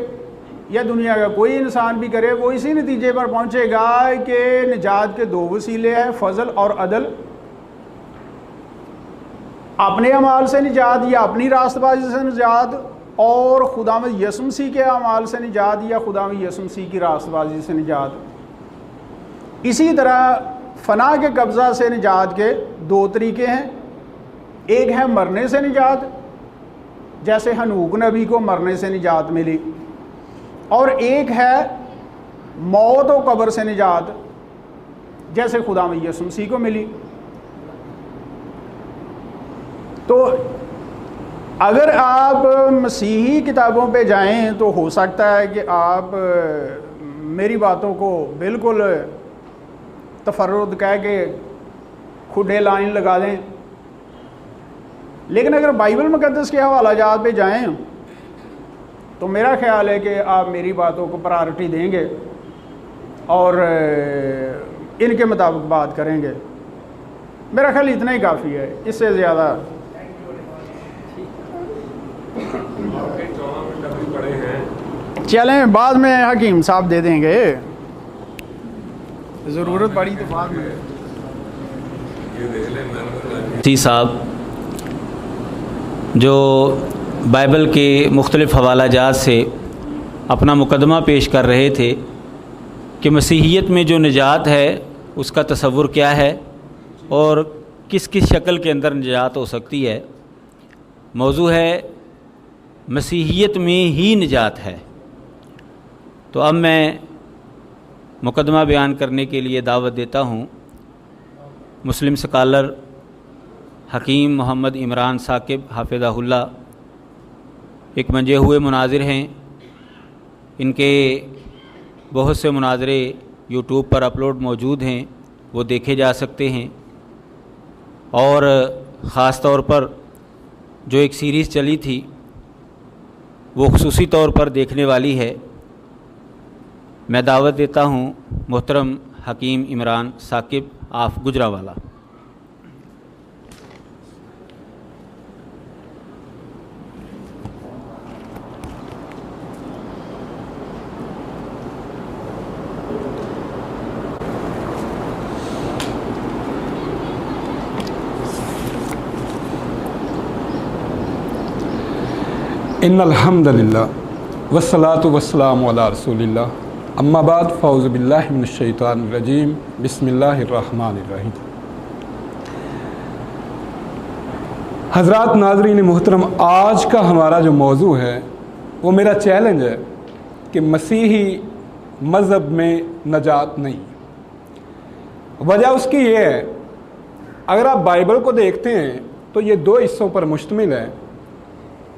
या दुनिया का कोई इंसान भी करे, वो इसी नतीजे पर पहुंचेगा कि निजात के दो वसीले हैं, फ़ज़ल और अदल। अपने अमाल से निजात या अपनी रास्तबाजी से निजात, और खुदावंद यसुዕ मसीह के अमाल से निजात या खुदावंद यसुዕ मसीह की रास्तबाजी से निजात। इसी तरह फ़ना के कब्ज़ा से निजात के दो तरीके हैं। एक है मरने से निजात, जैसे हनूक नबी को मरने से निजात मिली, और एक है मौत और कब्र से निजात, जैसे खुदावंद यसुዕ मसीह को मिली। तो अगर आप मसीही किताबों पे जाएं तो हो सकता है कि आप मेरी बातों को बिल्कुल तफर्रुद कह के खुदे लाइन लगा दें, लेकिन अगर बाइबल मुक़द्दस के हवाला जात पे जाएं तो मेरा ख्याल है कि आप मेरी बातों को प्रायोरिटी देंगे और इनके मुताबिक बात करेंगे। मेरा ख्याल इतना ही काफ़ी है, इससे ज़्यादा चलें बाद में हकीम साहब दे देंगे, ज़रूरत पड़ी तो बाद में। जी साहब जो बाइबल के मुख्तलिफ़ हवाला जात से अपना मुकदमा पेश कर रहे थे कि मसीहियत में जो निजात है उसका तसव्वुर क्या है और किस किस शक्ल के अंदर निजात हो सकती है। मौजू है मसीहियत में ही निजात है। तो अब मैं मुकदमा बयान करने के लिए दावत देता हूँ मुस्लिम स्कॉलर हकीम मोहम्मद इमरान साकिब हाफिज़हुल्लाह। एक मंजे हुए मुनाजिर हैं, इनके बहुत से मुनाजरे यूट्यूब पर अपलोड मौजूद हैं, वो देखे जा सकते हैं। और ख़ास तौर पर जो एक सीरीज़ चली थी वो खुसूसी तौर पर देखने वाली है। मैं दावत देता हूँ मोहतरम हकीम इमरान साकिब आफ गुजरावाला। इन्नल हम्दुलिल्लाह वस्सलातु वस्सलामु अला रसूलिल्लाह अम्मा बाद फ़ौज़ु बिल्लाहि मिनश शैतानिर रजीम बिस्मिल्लाहिर रहमानिर रहीम। हज़रात नाज़रीन मोहतरम, आज का हमारा जो मौजू है वो मेरा चैलेंज है कि मसीही मज़हब में नजात नहीं। वजह उसकी ये है, अगर आप बाइबल को देखते हैं तो ये 2 हिस्सों पर मुश्तमिल है।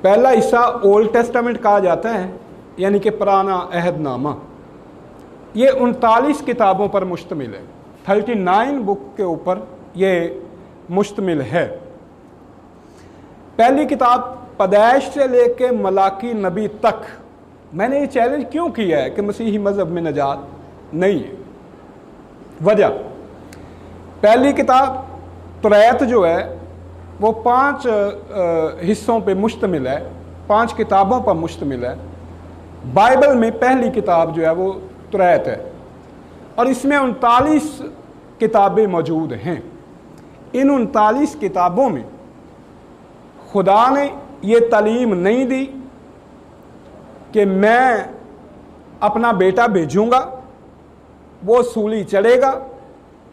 पहला हिस्सा ओल्ड टेस्टामेंट कहा जाता है, यानी कि पुराना अहदनामा। ये 39 किताबों पर मुश्तमिल है, 39 बुक के ऊपर ये मुश्तमिल है। पहली किताब पैदाइश से लेके मलाकी नबी तक। मैंने ये चैलेंज क्यों किया है कि मसीही मज़हब में नजात नहीं है? वजह, पहली किताब तुरैत जो है वो 5 हिस्सों पे मुश्तमिल है, 5 किताबों पर मुश्तमिल है। बाइबल में पहली किताब जो है वो तुरैत है और इसमें 39 किताबें मौजूद हैं। इन 39 किताबों में खुदा ने ये तालीम नहीं दी कि मैं अपना बेटा भेजूंगा, वो सूली चढ़ेगा,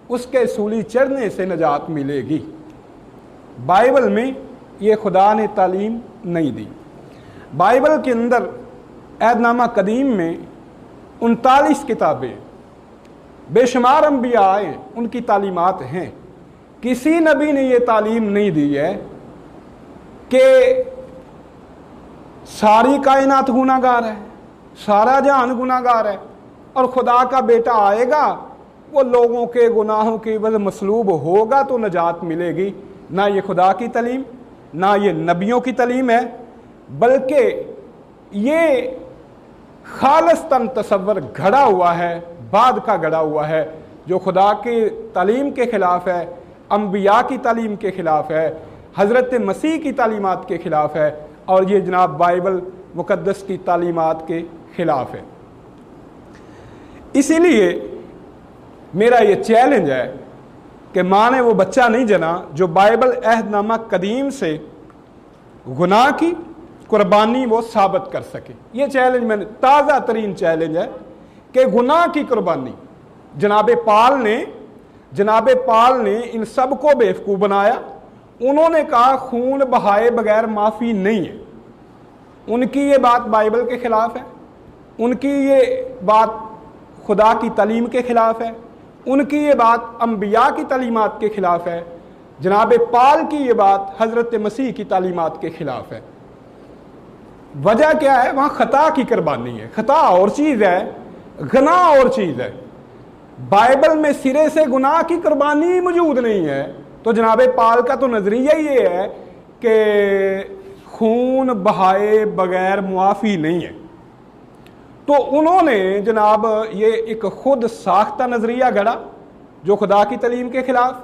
उसके सूली चढ़ने से नजात मिलेगी। बाइबल में ये खुदा ने तालीम नहीं दी। बाइबल के अंदर अहदनामा कदीम में 39 किताबें, बेशुमार अंबिया आए, उनकी तालीमात हैं। किसी नबी ने ये तालीम नहीं दी है कि सारी कायनात गुनाहगार है, सारा जहान गुनाहगार है और खुदा का बेटा आएगा, वो लोगों के गुनाहों की वजह मसलूब होगा तो नजात मिलेगी। ना ये खुदा की तालीम, ना ये नबियों की तालीम है, बल्कि ये खालिस्तन तसव्वुर घड़ा हुआ है, बाद का घड़ा हुआ है, जो खुदा की तालीम के ख़िलाफ़ है, अंबिया की तालीम के ख़िलाफ़ है, हज़रत मसीह की तालीमात के ख़िलाफ़ है और ये जनाब बाइबल मुक़द्दस की तालीमात के ख़िलाफ़ है। इसीलिए मेरा ये चैलेंज है कि माँ ने वो बच्चा नहीं जना जो बाइबल अहदनामा कदीम से गुनाह की कुर्बानी वो साबित कर सके। ये चैलेंज मैंने, ताज़ा तरीन चैलेंज है कि गुनाह की कुर्बानी जनाब पाल ने इन सब को बेवकूफ़ बनाया। उन्होंने कहा खून बहाए बगैर माफ़ी नहीं है। उनकी ये बात बाइबल के ख़िलाफ़ है, उनकी ये बात खुदा की तालीम के ख़िलाफ़ है, उनकी ये बात अंबिया की तालीमात के ख़िलाफ़ है, जनाब पाल की ये बात हज़रत मसीह की तालीमात के ख़िलाफ़ है। वजह क्या है? वहाँ ख़ता की कुर्बानी है। ख़ता और चीज़ है, गुनाह और चीज़ है। बाइबल में सिरे से गुनाह की कुर्बानी मौजूद नहीं है। तो जनाब पाल का तो नज़रिया ये है कि खून बहाए बगैर मुआफ़ी नहीं है। तो उन्होंने जनाब ये एक खुद साख्ता नज़रिया गढ़ा जो खुदा की तालीम के ख़िलाफ़,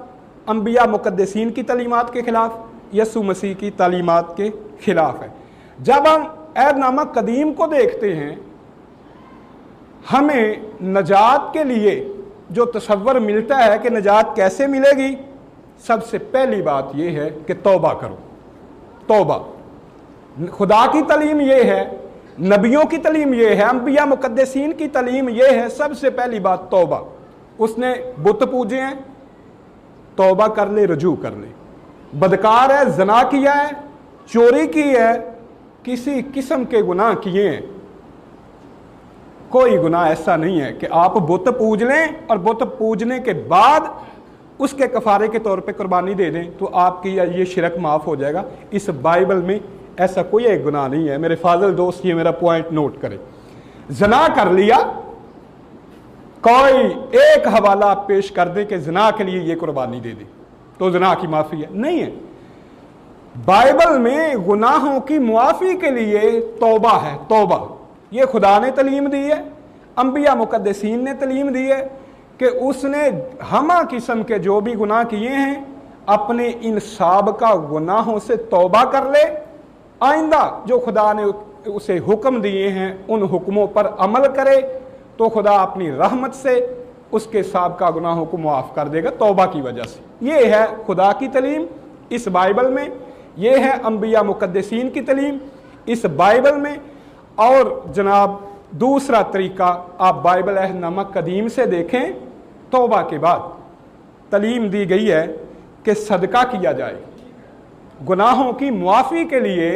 अंबिया मुक़द्दसीन की तालीमात के ख़िलाफ़, यसु मसीह की तालीमात के ख़िलाफ़ है। जब हम अहदनामा कदीम को देखते हैं, हमें नजात के लिए जो तसव्वुर मिलता है कि नजात कैसे मिलेगी, सबसे पहली बात यह है कि तौबा करो। तौबा, खुदा की तालीम ये है, नबियों की तालीम ये है, अंबिया मुक़द्दसीन की तालीम ये है। सबसे पहली बात तौबा। उसने बुत पूजे हैं, तौबा कर ले, रजू कर ले। बदकार है, जना किया है, चोरी की है, किसी किस्म के गुनाह किए हैं, कोई गुनाह ऐसा नहीं है कि आप बुत पूज लें और बुत पूजने के बाद उसके कफारे के तौर पे कुर्बानी दे दें तो आपकी ये शिरक माफ़ हो जाएगा। इस बाइबल में ऐसा कोई एक गुनाह नहीं है। मेरे फाजिल दोस्त ये मेरा पॉइंट नोट करें। जना कर लिया, कोई एक हवाला पेश कर दे कि जना के लिए ये कुर्बानी दे दे तो जना की माफ़ी है, नहीं है। बाइबल में गुनाहों की मुआफ़ी के लिए तौबा है। तौबा ये खुदा ने तालीम दी है, अंबिया मुक़द्दसीन ने तालीम दी है कि उसने हमा किस्म के जो भी गुनाह किए हैं अपने इन साबका गुनाहों से तौबा कर ले, आइंदा जो खुदा ने उसे हुक्म दिए हैं उन हुक्मों पर अमल करे तो खुदा अपनी रहमत से उसके साबका गुनाहों को मुआफ़ कर देगा तौबा की वजह से। ये है खुदा की तालीम इस बाइबल में, ये है अंबिया मुक़द्दसीन की तालीम, इस बाइबल में। और जनाब दूसरा तरीका, आप बाइबल अहदनामा कदीम से देखें, तौबा के बाद तालीम दी गई है कि सदका किया जाए, गुनाहों की मुआफ़ी के लिए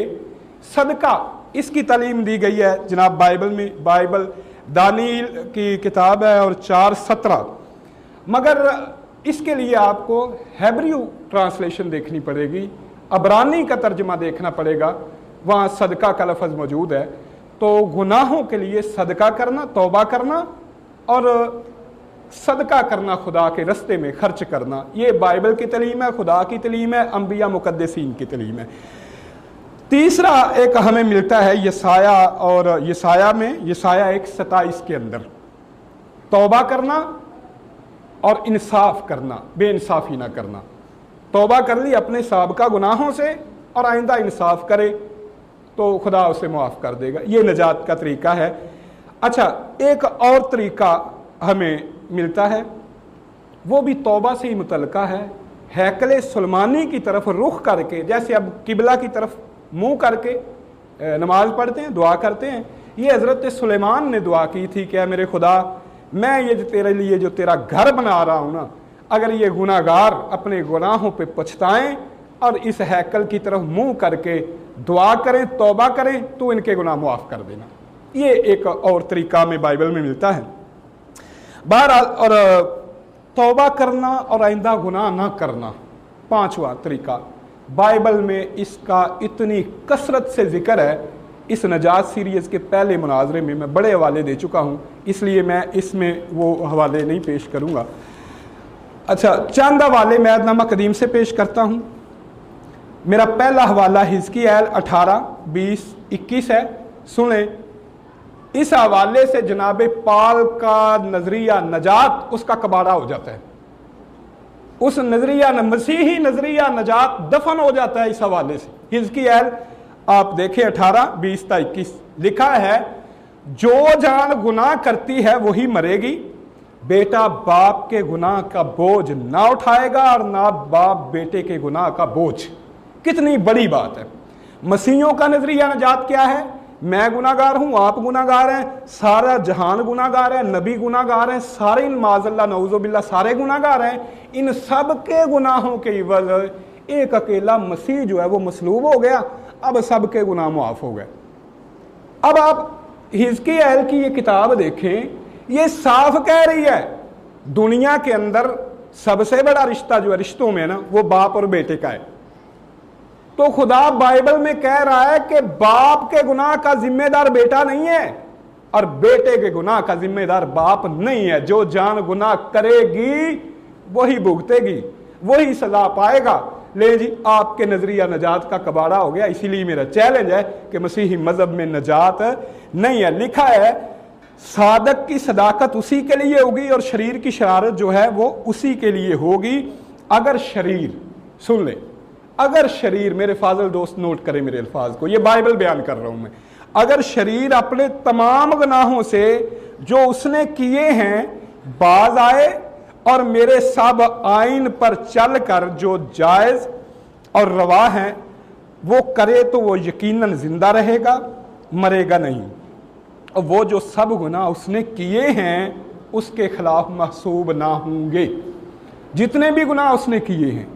सदका, इसकी तालीम दी गई है जनाब बाइबल में। बाइबल दानियल की किताब है और 4:17, मगर इसके लिए आपको हेब्रू ट्रांसलेशन देखनी पड़ेगी, अबरानी का तर्जमा देखना पड़ेगा, वहाँ सदका का लफ्ज़ मौजूद है। तो गुनाहों के लिए सदका करना, तौबा करना और सदका करना, खुदा के रस्ते में खर्च करना, ये बाइबल की तालीम है, खुदा की तालीम है, अंबिया मुकद्दसीन की तालीम है। तीसरा एक हमें मिलता है यसाया, और यसाया में, यसाया 1:27 के अंदर तौबा करना और इंसाफ करना, बेइंसाफ़ी ना करना। तौबा कर ली अपने साबका गुनाहों से और आइंदा इंसाफ करे तो खुदा उसे माफ़ कर देगा। ये नजात का तरीका है। अच्छा, एक और तरीका हमें मिलता है, वो भी तौबा से ही मुतल्लिका है। हैकल सुलेमानी की तरफ रुख करके, जैसे अब किबला की तरफ मुंह करके नमाज पढ़ते हैं, दुआ करते हैं, ये हज़रत सुलेमान ने दुआ की थी कि मेरे खुदा, मैं ये जो तेरे लिए जो तेरा घर बना रहा हूँ ना, अगर ये गुनाहगार अपने गुनाहों पे पछताएं और इस हैकल की तरफ मुंह करके दुआ करें, तौबा करें, तो इनके गुनाह माफ़ कर देना। ये एक और तरीका में बाइबल में मिलता है। बहरहाल, और तौबा करना और आइंदा गुनाह ना करना, पांचवा तरीका, बाइबल में इसका इतनी कसरत से जिक्र है। इस नजात सीरीज़ के पहले मुनाजरे में मैं बड़े हवाले दे चुका हूँ, इसलिए मैं इसमें वो हवाले नहीं पेश करूँगा। अच्छा, चंद हवाले मैं अहदनामा कदीम से पेश करता हूँ। मेरा पहला हवाला हिजकिय्याल 18:20-21 है, सुने। इस हवाले से जनाब पाल का नजरिया नजात, उसका कबाड़ा हो जाता है, उस नजरिया मसीही नजरिया नजात दफन हो जाता है इस हवाले से। हिजकिय्याल आप देखें 18:20-21 लिखा है, जो जान गुनाह करती है वही मरेगी, बेटा बाप के गुनाह का बोझ ना उठाएगा और ना बाप बेटे के गुनाह का बोझ। कितनी बड़ी बात है। मसीहियों का नजरिया नजात क्या है? मैं गुनाहगार हूं, आप गुनाहगार हैं, सारा जहान गुनाहगार है, नबी गुनाहगार हैं, सारे माज़अल्लाह नऊज़ुबिल्लाह सारे गुनाहगार हैं। इन सब के गुनाहों के इवज़ एक अकेला मसीह जो है वो मसलूब हो गया, अब सब के गुनाह मुआफ़ हो गए। अब आप हिजकिय्याल की ये किताब देखें, ये साफ कह रही है दुनिया के अंदर सबसे बड़ा रिश्ता जो है रिश्तों में ना, वो बाप और बेटे का है। तो खुदा बाइबल में कह रहा है कि बाप के गुनाह का जिम्मेदार बेटा नहीं है और बेटे के गुनाह का जिम्मेदार बाप नहीं है। जो जान गुनाह करेगी वही भुगतेगी, वही सजा पाएगा। ले जी, आपके नजरिया नजात का कबाड़ा हो गया। इसीलिए मेरा चैलेंज है कि मसीही मजहब में नजात नहीं है। लिखा है सादक की सदाकत उसी के लिए होगी और शरीर की शरारत जो है वो उसी के लिए होगी। अगर शरीर, सुन ले, अगर शरीर, मेरे फाजल दोस्त नोट करें मेरे अल्फाज को, ये बाइबल बयान कर रहा हूं मैं, अगर शरीर अपने तमाम गुनाहों से जो उसने किए हैं बाज आए और मेरे सब आइन पर चलकर जो जायज और रवा हैं वो करे, तो वो यकीनन जिंदा रहेगा, मरेगा नहीं। और वो जो सब गुनाह उसने किए हैं उसके खिलाफ महसूब ना होंगे। जितने भी गुनाह उसने किए हैं,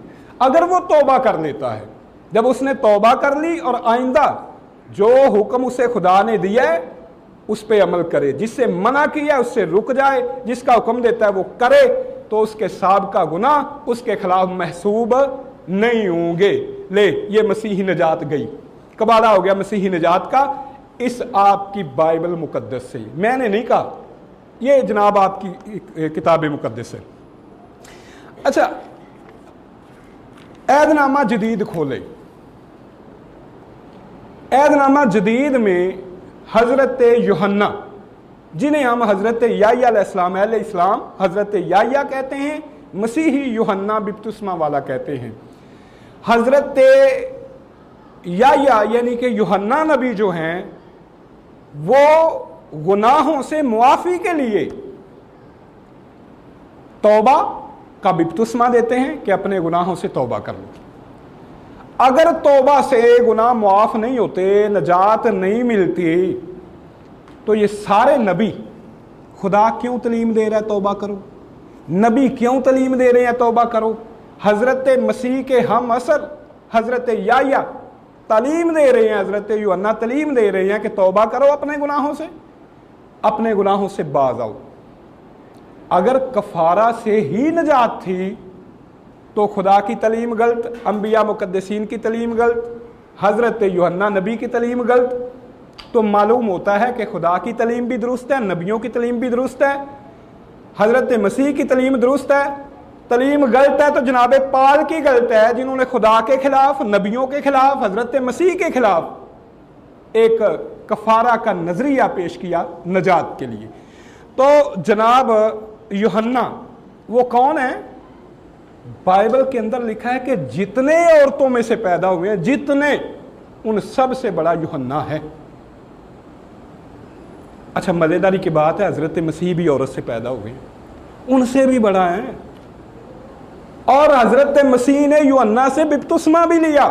अगर वो तौबा कर लेता है, जब उसने तौबा कर ली और आइंदा जो हुक्म उसे खुदा ने दिया है उस पर अमल करे, जिससे मना किया है उससे रुक जाए, जिसका हुक्म देता है वो करे, तो उसके साबका गुनाह उसके खिलाफ महसूब नहीं होंगे। ले, ये मसीही नजात गई, कबाड़ा हो गया मसीही नजात का इस आपकी बाइबल मुकद्दस से। मैंने नहीं कहा, ये जनाब आपकी किताब मुकद्दस है। अच्छा, ऐदनामा जदीद खोले। ऐदनामा जदीद में हजरत यूहन्ना, जिन्हें हम हजरत याह्या अलैहिस्सलाम, अहले इस्लाम हजरत याह्या कहते हैं, मसीही यूहन्ना बपतिस्मा वाला कहते हैं। हजरत याह्या यानी कि यूहन्ना नबी जो हैं वो गुनाहों से मुआफ़ी के लिए तौबा का बपतिस्मा देते हैं कि अपने गुनाहों से तौबा कर लो। अगर तौबा से गुनाह मुआफ नहीं होते, नजात नहीं मिलती, तो ये सारे नबी खुदा क्यों तलीम दे रहा है तौबा करो? नबी क्यों तलीम दे रहे हैं तौबा करो? हजरत मसीह के हम असर हजरत याह्या तालीम दे रहे हैं, हजरत यूहन्ना तालीम दे रहे हैं कि तौबा करो अपने गुनाहों से बाज आओ। अगर कफारा से ही नजात थी तो खुदा की तलीम गलत, अंबिया मुकद्दसीन की तलीम गलत, हजरत यूहन्ना नबी की तलीम गलत। तो मालूम होता है कि खुदा की तलीम भी दुरुस्त है, नबियों की तलीम भी दुरुस्त है, हजरत मसीह की तलीम दुरुस्त है। तलीम गलत है तो जनाब पाल की गलत है, जिन्होंने खुदा के खिलाफ, नबियों के खिलाफ, हजरत मसीह के खिलाफ एक कफारा का नजरिया पेश किया नजात के लिए। तो जनाब यूहन्ना वो कौन है? बाइबल के अंदर लिखा है कि जितने औरतों में से पैदा हुए हैं, जितने, उन सब से बड़ा यूहन्ना है। अच्छा, मजेदारी की बात है, हजरत मसीह भी औरत से पैदा हुए, उनसे भी बड़ा है। और हजरत मसीह ने यूहन्ना से बपतिस्मा भी लिया।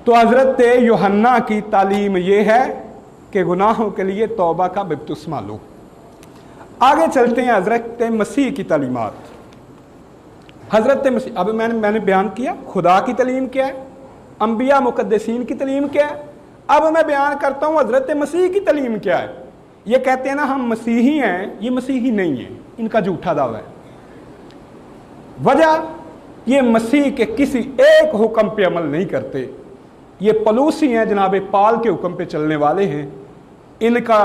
तो हजरत यूहन्ना की तालीम यह है कि गुनाहों के लिए तौबा का बपतिस्मा लो। आगे चलते हैं हजरत मसीह की तालीमात। हजरत मसीह, अब मैंने बयान किया खुदा की तलीम क्या है, अंबिया मुकद्दसीन की तलीम क्या है। अब मैं बयान करता हूं हजरत मसीह की तलीम क्या है। ये कहते हैं ना हम मसीही हैं, ये मसीही नहीं है, इनका झूठा दावा है। वजह, ये मसीह के किसी एक हुक्म पे अमल नहीं करते, ये पलूसी हैं, जनाब पाल के हुक्म पे चलने वाले हैं। इनका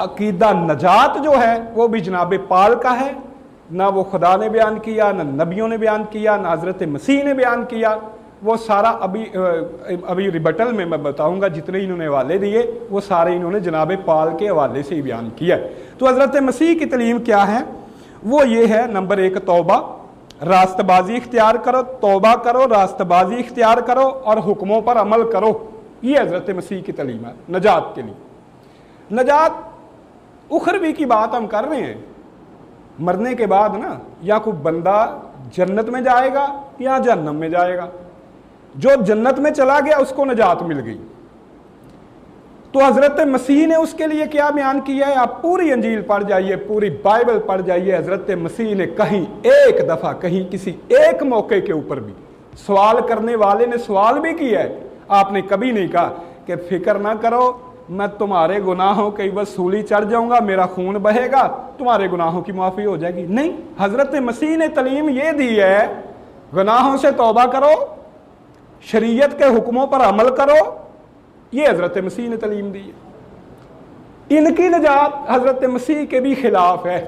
अकीदा नजात जो है वो भी जनाब पाल का है, ना वो खुदा ने बयान किया, ना नबियों ने बयान किया, ना हजरत मसीह ने बयान किया। वो सारा अभी रिबटल में मैं बताऊंगा, जितने इन्होंने हवाले दिए वो सारे इन्होंने जनाब पाल के हवाले से ही बयान किया। तो हजरत मसीह की तलीम क्या है? वो ये है, नंबर 1 तौबा, रास्तबाजी इख्तियार करो, तौबा करो, रास्तबाजी इख्तियार करो और हुक्मों पर अमल करो। ये हजरत मसीह की तलीम है नजात के लिए। नजात उखरवी की बात हम कर रहे हैं, मरने के बाद ना या कोई बंदा जन्नत में जाएगा या जहन्नम में जाएगा। जो जन्नत में चला गया उसको नजात मिल गई। तो हजरत मसीह ने उसके लिए क्या बयान किया है? आप पूरी अंजील पढ़ जाइए, पूरी बाइबल पढ़ जाइए। हजरत मसीह ने कहीं एक दफा, कहीं किसी एक मौके के ऊपर भी, सवाल करने वाले ने सवाल भी किया है, आपने कभी नहीं कहा कि फिक्र ना करो, मैं तुम्हारे गुनाहों की वसूली चढ़ जाऊंगा, मेरा खून बहेगा, तुम्हारे गुनाहों की माफी हो जाएगी। नहीं, हजरत मसीह ने तलीम ये दी है, गुनाहों से तौबा करो, शरीयत के हुक्मों पर अमल करो। ये हजरत मसीह ने तलीम दी है। इनकी नजात हजरत मसीह के भी खिलाफ है।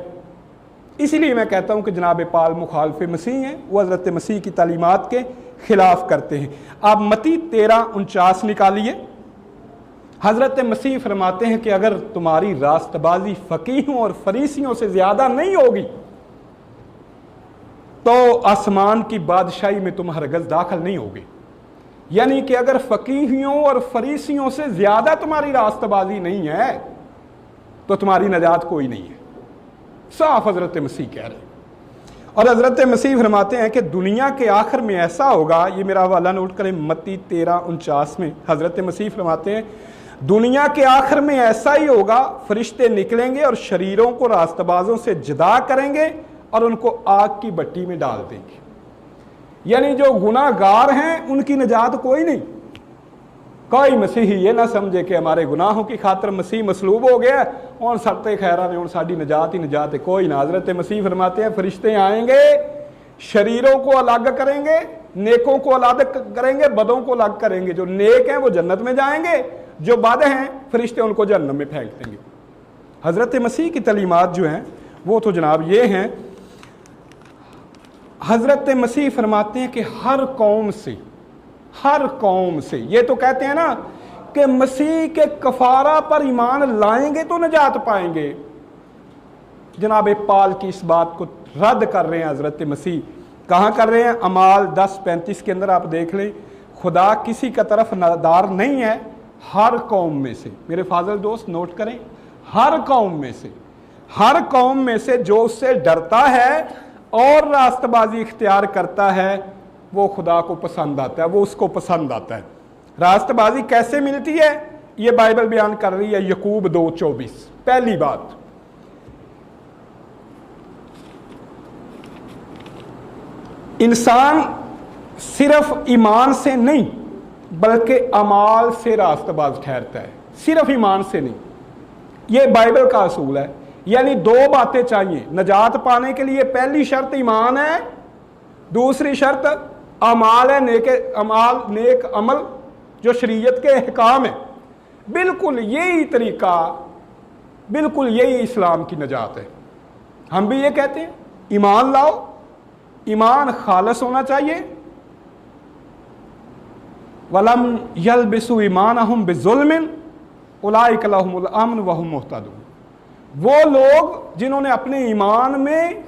इसीलिए मैं कहता हूं कि जनाब पाल मुखालफ मसीह हैं, वो हजरत मसीह की तालीमात के खिलाफ करते हैं। आप मती 13:49 निकालिए। हजरत मसीह फरमाते हैं कि अगर तुम्हारी रास्तबाजी फकीहों और फरीसियों से ज्यादा नहीं होगी तो आसमान की बादशाही में तुम हरगज दाखिल नहीं होगे। यानी कि अगर फकीहियों और फरीसियों से ज्यादा तुम्हारी रास्तबाजी नहीं है तो तुम्हारी नजात कोई नहीं है। साफ हजरत मसीह कह रहे हैं। और हजरत मसीह फरमाते हैं कि दुनिया के आखिर में ऐसा होगा, ये मेरा हवाला नोट करें, मत्ती 13:49 में हजरत मसीह फरमाते हैं दुनिया के आखिर में ऐसा ही होगा, फरिश्ते निकलेंगे और शरीरों को रास्तबाजों से जुदा करेंगे और उनको आग की भट्टी में डाल देंगे। यानी जो गुनाहगार हैं उनकी नजात कोई नहीं। कोई मसीही ये ना समझे कि हमारे गुनाहों की खातिर मसीह मसलूब हो गया और सरते खैरा ने साड़ी नजात ही नजात है, कोई ना। हजरत मसीह फरमाते हैं फरिश्ते आएंगे, शरीरों को अलग करेंगे, नेकों को अलग करेंगे, बदों को अलग करेंगे। जो नेक हैं वो जन्नत में जाएंगे, जो बद हैं फरिश्ते उनको जहन्नम में फेंक देंगे। हजरत मसीह की तलीमात जो हैं वो तो जनाब ये हैं। हजरत मसीह फरमाते हैं कि हर कौम से, ये तो कहते हैं ना कि मसीह के कफारा पर ईमान लाएंगे तो नजात पाएंगे। जनाब पाल की इस बात को रद्द कर रहे हैं हजरत मसीह। कहाँ कर रहे हैं? अमाल 10:35 के अंदर आप देख लें, खुदा किसी का तरफ नादार नहीं है, हर कौम में से। मेरे फाजल दोस्त नोट करें, हर कौम में से जो उससे डरता है और रास्तबाजी इख्तियार करता है वो खुदा को पसंद आता है, वो उसको पसंद आता है। रास्तबाजी कैसे मिलती है ये बाइबल बयान कर रही है, यकूब 2:24। पहली बात, इंसान सिर्फ ईमान से नहीं बल्कि अमाल से रास्तबाज ठहरता है, सिर्फ ईमान से नहीं। ये बाइबल का असूल है। यानी दो बातें चाहिए नजात पाने के लिए। पहली शर्त ईमान है, दूसरी शर्त अमाल है, नेक अमल जो शरीयत के अहकाम है। बिल्कुल यही तरीका, बिल्कुल यही इस्लाम की नजात है। हम भी ये कहते हैं ईमान लाओ, ईमान खालिस होना चाहिए। वलम यलबिसु ईमानहुम बिजुल्मिन उलाइका लहुमुल अमन वहुम मुहतदून। वो लोग जिन्होंने अपने ईमान में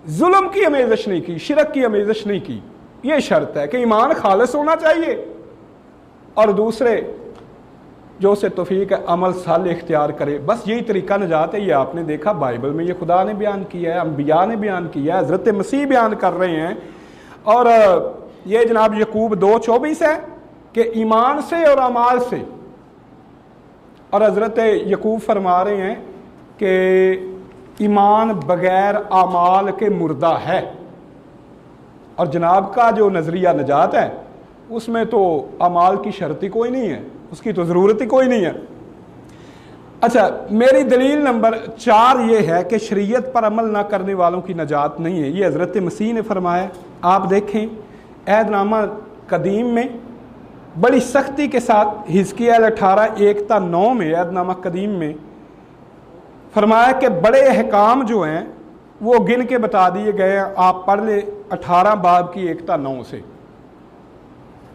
जुल्म की आमेज़श नहीं की, शिरक की आमेज़श नहीं की। ये शर्त है कि ईमान खालिस होना चाहिए। और दूसरे जो उसे तौफीक है अमल सालेह इख्तियार करे। बस यही तरीका नजात है। ये आपने देखा बाइबल में, ये खुदा ने बयान किया है, अंबिया ने बयान किया है, हज़रत मसीह बयान कर रहे हैं। और ये जनाब यकूब 2:24 है कि ईमान से और अमाल से। और हज़रत यकूब फरमा रहे हैं कि ईमान बगैर अमाल के मुर्दा है। और जनाब का जो नज़रिया नजात है उसमें तो अमाल की शर्त ही कोई नहीं है, उसकी तो ज़रूरत ही कोई नहीं है। अच्छा, मेरी दलील नंबर 4 ये है कि शरीयत पर अमल ना करने वालों की नजात नहीं है। ये हज़रत मसीह ने फरमाया। आप देखें अहदनामा कदीम में बड़ी सख्ती के साथ हिजकिय्याह 18:1-9 में अहदनामा कदीम में फरमाया कि बड़े अहकाम जो हैं वो गिन के बता दिए गए हैं। आप पढ़ ले 18 बाब की 1-9 से।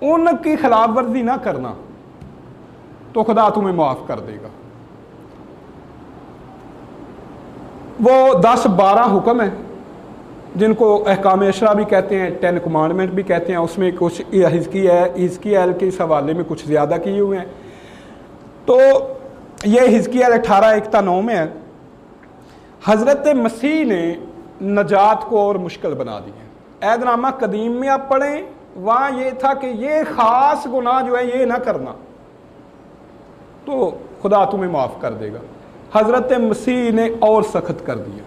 उनकी खिलाफ वर्जी ना करना तो खुदा तुम्हें माफ कर देगा। वो 10-12 हुक्म है जिनको अहकाम अशरा भी कहते हैं, 10 कमांडमेंट भी कहते हैं। उसमें कुछ हिजकिय्याह के इस हवाले में कुछ ज़्यादा किए हुए हैं। तो ये हिजकिय्याह 18:1-9 में है। हज़रत मसीह ने नजात को और मुश्किल बना दी है। अहदनामा कदीम में आप पढ़ें, वहाँ ये था कि ये ख़ास गुनाह जो है ये ना करना तो खुदा तुम्हें माफ़ कर देगा। हज़रत मसीह ने और सख्त कर दिया,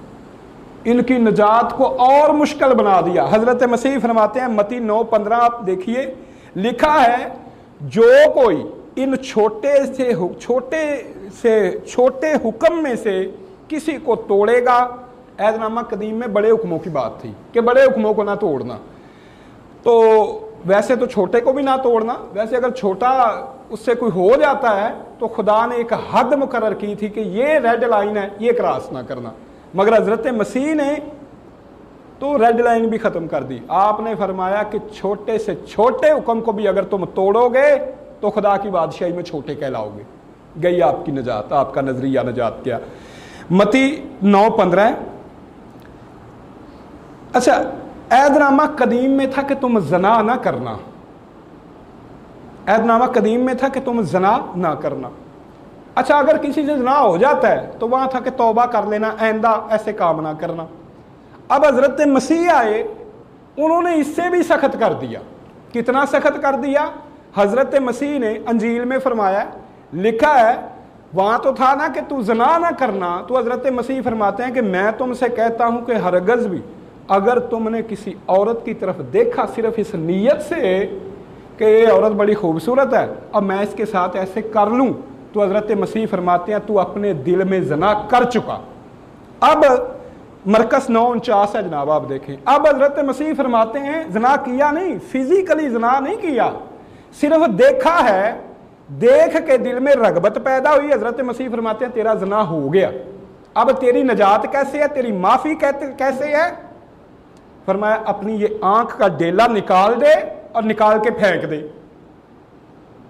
इनकी नजात को और मुश्किल बना दिया। हज़रत मसीह फरमाते हैं मत्ती 9:15 आप देखिए, लिखा है जो कोई इन छोटे हुक्म में से किसी को तोड़ेगा। अहदनामा कदीम में बड़े हुक्मों की बात थी कि बड़े हुक्मों को ना तोड़ना। तो वैसे तो छोटे को भी ना तोड़ना, वैसे अगर छोटा उससे कोई हो जाता है तो खुदा ने एक हद मुकर्रर की थी कि ये रेड लाइन है, ये क्रॉस ना करना। मगर हज़रत मसीह ने तो रेड लाइन भी ख़त्म कर दी। आपने फरमाया कि छोटे से छोटे हुक्म को भी अगर तुम तोड़ोगे तो खुदा की बादशाही में छोटे कहलाओगे। गई आपकी नजात, आपका नजरिया नजात क्या। मत्ती 9:15। अच्छा, अहदनामा कदीम में था कि तुम जना ना करना। अहदनामा कदीम में था कि तुम जना ना करना। अच्छा, अगर किसी से जना हो जाता है तो वहां था कि तौबा कर लेना, आइंदा ऐसे काम ना करना। अब हजरत मसीह आए, उन्होंने इससे भी सख्त कर दिया। कितना सख्त कर दिया? हजरत मसीह ने अंजील में फरमाया, लिखा है वहां तो था ना कि तू जना ना करना, तो हजरत मसीह फरमाते हैं कि मैं तुमसे कहता हूं कि हरगज भी अगर तुमने किसी औरत की तरफ देखा सिर्फ इस नीयत से कि ये औरत बड़ी खूबसूरत है अब मैं इसके साथ ऐसे कर लूं, तो हजरत मसीह फरमाते हैं तू अपने दिल में जना कर चुका। अब मरकस 9:49 है जनाब, आप देखें। अब हजरत मसीह फरमाते हैं जना किया नहीं, फिजिकली जना नहीं किया, सिर्फ देखा है, देख के दिल में रगबत पैदा हुई। हजरत मसीह फरमाते हैं तेरा जना हो गया। अब तेरी नजात कैसे है, तेरी माफी कैसे है? फरमाया अपनी ये आंख का डेला निकाल दे और निकाल के फेंक दे।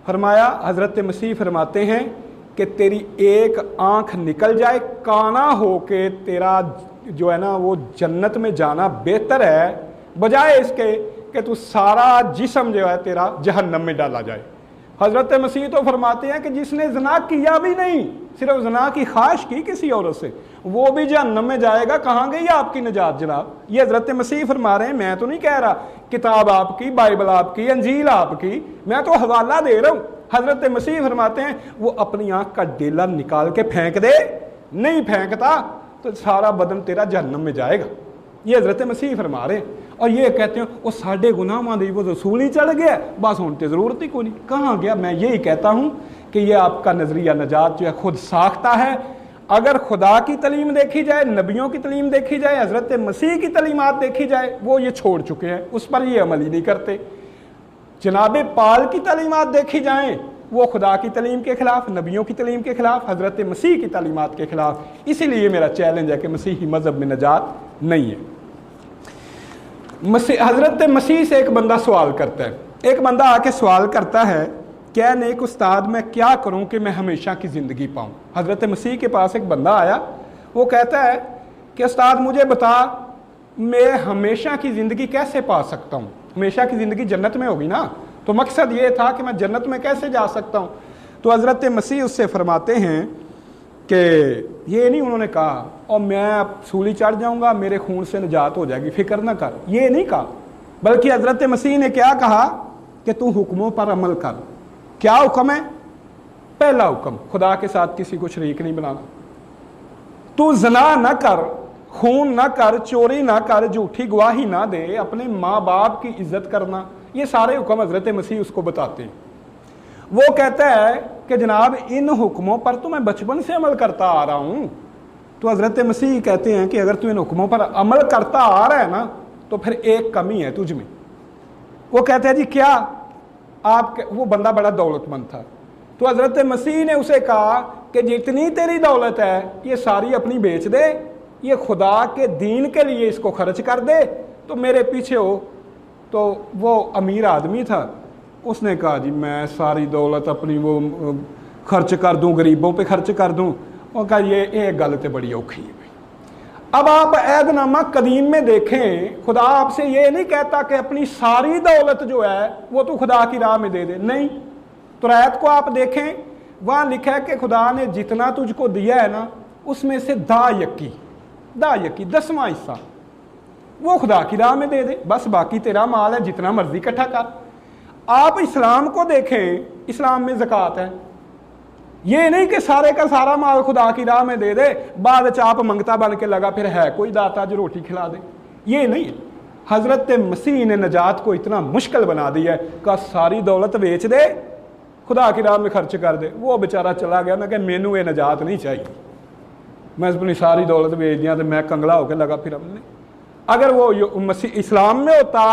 फरमाया हजरत मसीह फरमाते हैं कि तेरी एक आंख निकल जाए काना हो के तेरा जो है ना वो जन्नत में जाना बेहतर है बजाय इसके कि तू सारा जिस्म जो है तेरा जहन्नम में डाला जाए। हजरत मसीह तो फरमाते हैं कि जिसने जना किया भी नहीं, सिर्फ जना की ख्वाहिश की किसी औरत से, वो भी जहन्नम में जाएगा। कहाँ गई आपकी निजात जनाब? ये हजरत मसीह फरमा रहे हैं, मैं तो नहीं कह रहा। किताब आपकी, बाइबल आपकी, अंजील आपकी, मैं तो हवाला दे रहा हूँ। हजरत मसीह फरमाते हैं वो अपनी आंख का डेला निकाल के फेंक दे, नहीं फेंकता तो सारा बदन तेरा जहन्नम में जाएगा। ये हजरत मसीह फरमा रहे हैं। और ये कहते हैं वो साढ़े गुनाहों दी वो रसूल ही चढ़ गया, बस होने जरूरत ही कोई नहीं। कहाँ गया? मैं यही कहता हूँ कि ये आपका नजरिया नजात जो है खुद साख्ता है। अगर खुदा की तलीम देखी जाए, नबियों की तलीम देखी जाए, हजरत मसीह की तलीमात देखी जाए, वो ये छोड़ चुके हैं, उस पर ये अमल ही नहीं करते। जनाब पाल की तलीमात देखी जाएं, वो खुदा की तलीम के खिलाफ, नबियों की तलीम के खिलाफ, हजरत मसीह की तलीमात के खिलाफ। इसीलिए मेरा चैलेंज है कि मसीही मजहब में नजात नहीं है। हजरत मसीह से एक बंदा सवाल करता है, एक बंदा आके सवाल करता है, क्या नेक उस्ताद मैं क्या करूं कि मैं हमेशा की ज़िंदगी पाऊं? हजरत मसीह के पास एक बंदा आया, वो कहता है कि उस्ताद मुझे बता मैं हमेशा की ज़िंदगी कैसे पा सकता हूं? हमेशा की ज़िंदगी जन्नत में होगी ना, तो मकसद ये था कि मैं जन्नत में कैसे जा सकता हूं? तो हजरत मसीह उससे फरमाते हैं कि ये नहीं उन्होंने कहा और मैं अब सूली चढ़ जाऊंगा, मेरे खून से निजात हो जाएगी, फिक्र ना कर, ये नहीं कहा। बल्कि हजरत मसीह ने क्या कहा कि तू हुक्मों पर अमल कर। क्या हुक्म है? पहला हुक्म, खुदा के साथ किसी को शरीक नहीं बनाना। तू ज़ना न कर, खून न कर, चोरी ना कर, झूठी गवाही ना दे, अपने माँ बाप की इज्जत करना। ये सारे हुक्म हजरत मसीह उसको बताते हैं। वो कहता है कि जनाब इन हुक्मों पर तो मैं बचपन से अमल करता आ रहा हूं। तो हजरत मसीह कहते हैं कि अगर तू इन हुक्मों पर अमल करता आ रहा है ना, तो फिर एक कमी है तुझ में। वो कहते हैं जी क्या? वो बंदा बड़ा दौलतमंद था, तो हजरत मसीह ने उसे कहा कि जितनी तेरी दौलत है ये सारी अपनी बेच दे, ये खुदा के दीन के लिए इसको खर्च कर दे, तो मेरे पीछे हो। तो वो अमीर आदमी था, उसने कहा जी मैं सारी दौलत अपनी वो खर्च कर दूं, गरीबों पे खर्च कर दूं। और कहा ये एक गल तो बड़ी औखी है। अब आप ऐदनामा कदीम में देखें, खुदा आपसे ये नहीं कहता कि अपनी सारी दौलत जो है वो तो खुदा की राह में दे दे, नहीं। तो रायत को आप देखें, वहाँ लिखा है कि खुदा ने जितना तुझको दिया है ना, उसमें से दा यकी 10वां हिस्सा वो खुदा की राह में दे दे, बस बाकी तेरा माल है, जितना मर्जी इकट्ठा कर। आप इस्लाम को देखें, इस्लाम में ज़कात है। ये नहीं कि सारे का सारा माल खुदा की राह में दे दे, बाद चाप मंगता बन के लगा फिर है कोई दाता जो रोटी खिला दे, ये नहीं है। हजरत मसीह ने नजात को इतना मुश्किल बना दिया है कि सारी दौलत बेच दे, खुदा की राह में खर्च कर दे। वो बेचारा चला गया ना कि मैनू ये नजात नहीं चाहिए, मैं अपनी सारी दौलत बेच दिया तो मैं कंगला होकर लगा फिर। हमने अगर वो मसीह इस्लाम में होता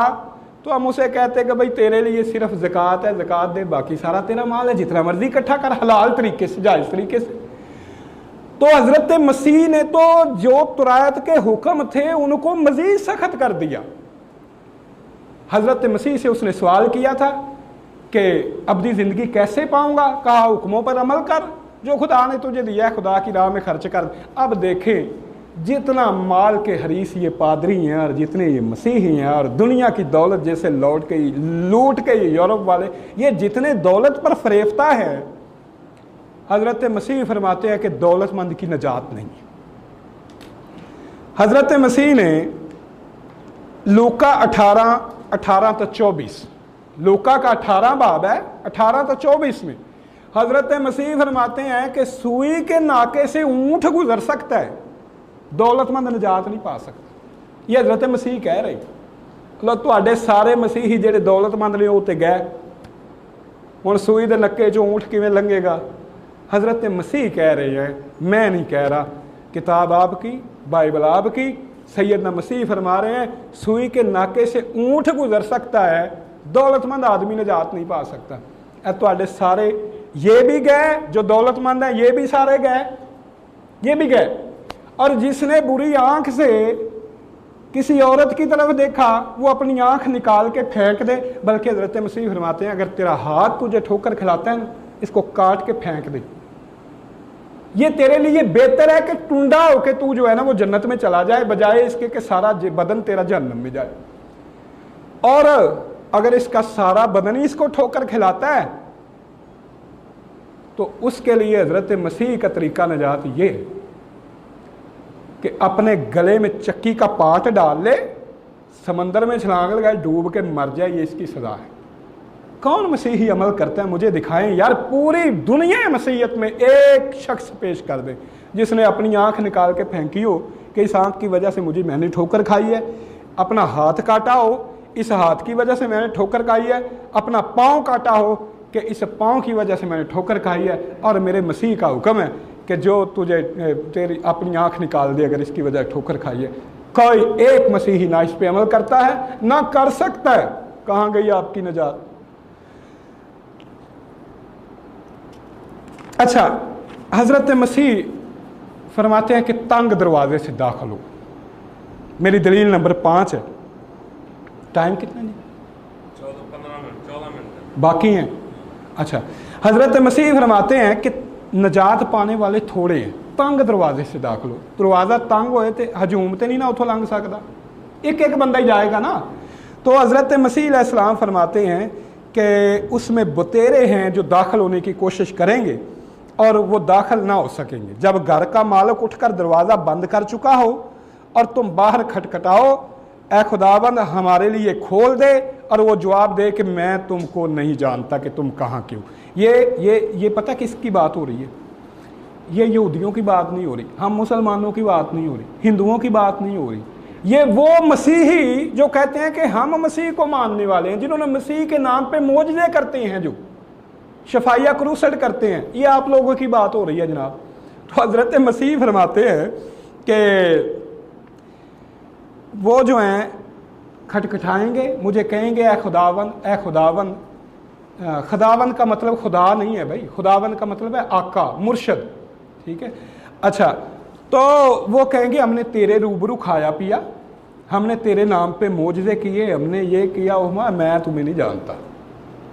तो हम उसे कहते कि भाई तेरे लिए सिर्फ ज़कात है, ज़कात दे, बाकी सारा तेरा माल है, जितना मर्जी इकट्ठा कर, हलाल तरीके से, जायज़ तरीके से। तो हजरत मसीह ने तो जो तुरायत के हुक्म थे उनको मजीद सख्त कर दिया। हजरत मसीह से उसने सवाल किया था कि अब्दी ज़िंदगी कैसे पाऊंगा? कहा हुक्मों पर अमल कर, जो खुदा ने तुझे दिया है खुदा की राह में खर्च कर। अब देखें जितना माल के हरीस ये पादरी हैं और जितने ये मसीही हैं और दुनिया की दौलत जैसे लूट के ये यूरोप वाले, ये जितने दौलत पर फरेफ्ता है, हजरत मसीह फरमाते हैं कि दौलतमंद की नजात नहीं। हजरत मसीह ने लूका 18 तो 24, लूका का 18 बाब है, 18 तो 24 में हजरत मसीह फरमाते हैं कि सुई के नाके से ऊंट गुजर सकता है, दौलतमंद निजात नहीं पा सकता। ये हजरत मसीह कह रहे। लो तुहाडे सारे मसीही जेडे दौलतमंद ने वो तो गए, हुण सूई दे नक्के चों ऊंट किवें लंघेगा? हजरत मसीह कह रहे हैं, मैं नहीं कह रहा। किताब आपकी, बाइबल आपकी, सैयदना मसीह फरमा रहे हैं सूई के नाके से ऊंट गुजर सकता है, दौलतमंद आदमी निजात नहीं पा सकता। तुहाडे सारे ये भी गए जो दौलतमंद है, ये भी सारे गए, ये भी गए। और जिसने बुरी आंख से किसी औरत की तरफ देखा वो अपनी आंख निकाल के फेंक दे। बल्कि हजरत मसीह फरमाते हैं अगर तेरा हाथ तुझे ठोकर खिलाता है ना, इसको काट के फेंक दे। ये तेरे लिए बेहतर है कि टुंडा होके तू जो है ना वो जन्नत में चला जाए, बजाय इसके कि सारा बदन तेरा जहन्नम में जाए। और अगर इसका सारा बदन ही इसको ठोकर खिलाता है तो उसके लिए हज़रत मसीह का तरीका नजात ये है कि अपने गले में चक्की का पाट डाल ले, समंदर में छलांग लगाए, डूब के मर जाए, ये इसकी सज़ा है। कौन मसीही अमल करता है? मुझे दिखाएं यार, पूरी दुनिया मसीहत में एक शख्स पेश कर दे जिसने अपनी आंख निकाल के फेंकी हो कि इस आंख की वजह से मैंने ठोकर खाई है, अपना हाथ काटा हो इस हाथ की वजह से मैंने ठोकर खाई है, अपना पाँव काटा हो कि इस पाँव की वजह से मैंने ठोकर खाई है, और मेरे मसीह का हुक्म है कि जो तुझे तेरी अपनी आंख निकाल दे अगर इसकी वजह ठोकर खाई है। कोई एक मसीही ना इस पे अमल करता है ना कर सकता है। कहाँ गई आपकी नजात? अच्छा, हजरत मसीह फरमाते हैं कि तंग दरवाजे से दाखिल हो। मेरी दलील नंबर 5 है। टाइम कितना जी? 14 मिनट बाकी हैं। अच्छा, हजरत मसीह फरमाते हैं कि नजात पाने वाले थोड़े हैं, तंग दरवाजे से दाखिल हो। दरवाज़ा तंग होए तो हजूम तो नहीं ना उथों लंघ सकता, एक एक बंदा ही जाएगा ना। तो हजरत मसीह अलैहिस्सलाम फरमाते हैं कि उसमें बतेरे हैं जो दाखिल होने की कोशिश करेंगे और वो दाखिल ना हो सकेंगे। जब घर का मालिक उठकर दरवाज़ा बंद कर चुका हो और तुम बाहर खटखटाओ, ए खुदाबंद हमारे लिए खोल दे, और वो जवाब दे कि मैं तुमको नहीं जानता कि तुम कहाँ क्यों। ये पता किसकी बात हो रही है? ये यहूदियों की बात नहीं हो रही, हम मुसलमानों की बात नहीं हो रही, हिंदुओं की बात नहीं हो रही। ये वो मसीही जो कहते हैं कि हम मसीह को मानने वाले हैं, जिन्होंने मसीह के नाम पे मोजज़े करते हैं, जो शफाइया क्रूसेड करते हैं, ये आप लोगों की बात हो रही है जनाब। तो हज़रत मसीह फरमाते हैं कि वो जो हैं खटखटाएंगे, मुझे कहेंगे ए खुदावन, ए खुदावन। खुदावन का मतलब खुदा नहीं है भाई, खुदावन का मतलब है आका, मुर्शद, ठीक है। अच्छा, तो वो कहेंगे हमने तेरे रूबरू खाया पिया, हमने तेरे नाम पे मोजज़े किए, हमने ये किया, हुआ, मैं तुम्हें नहीं जानता,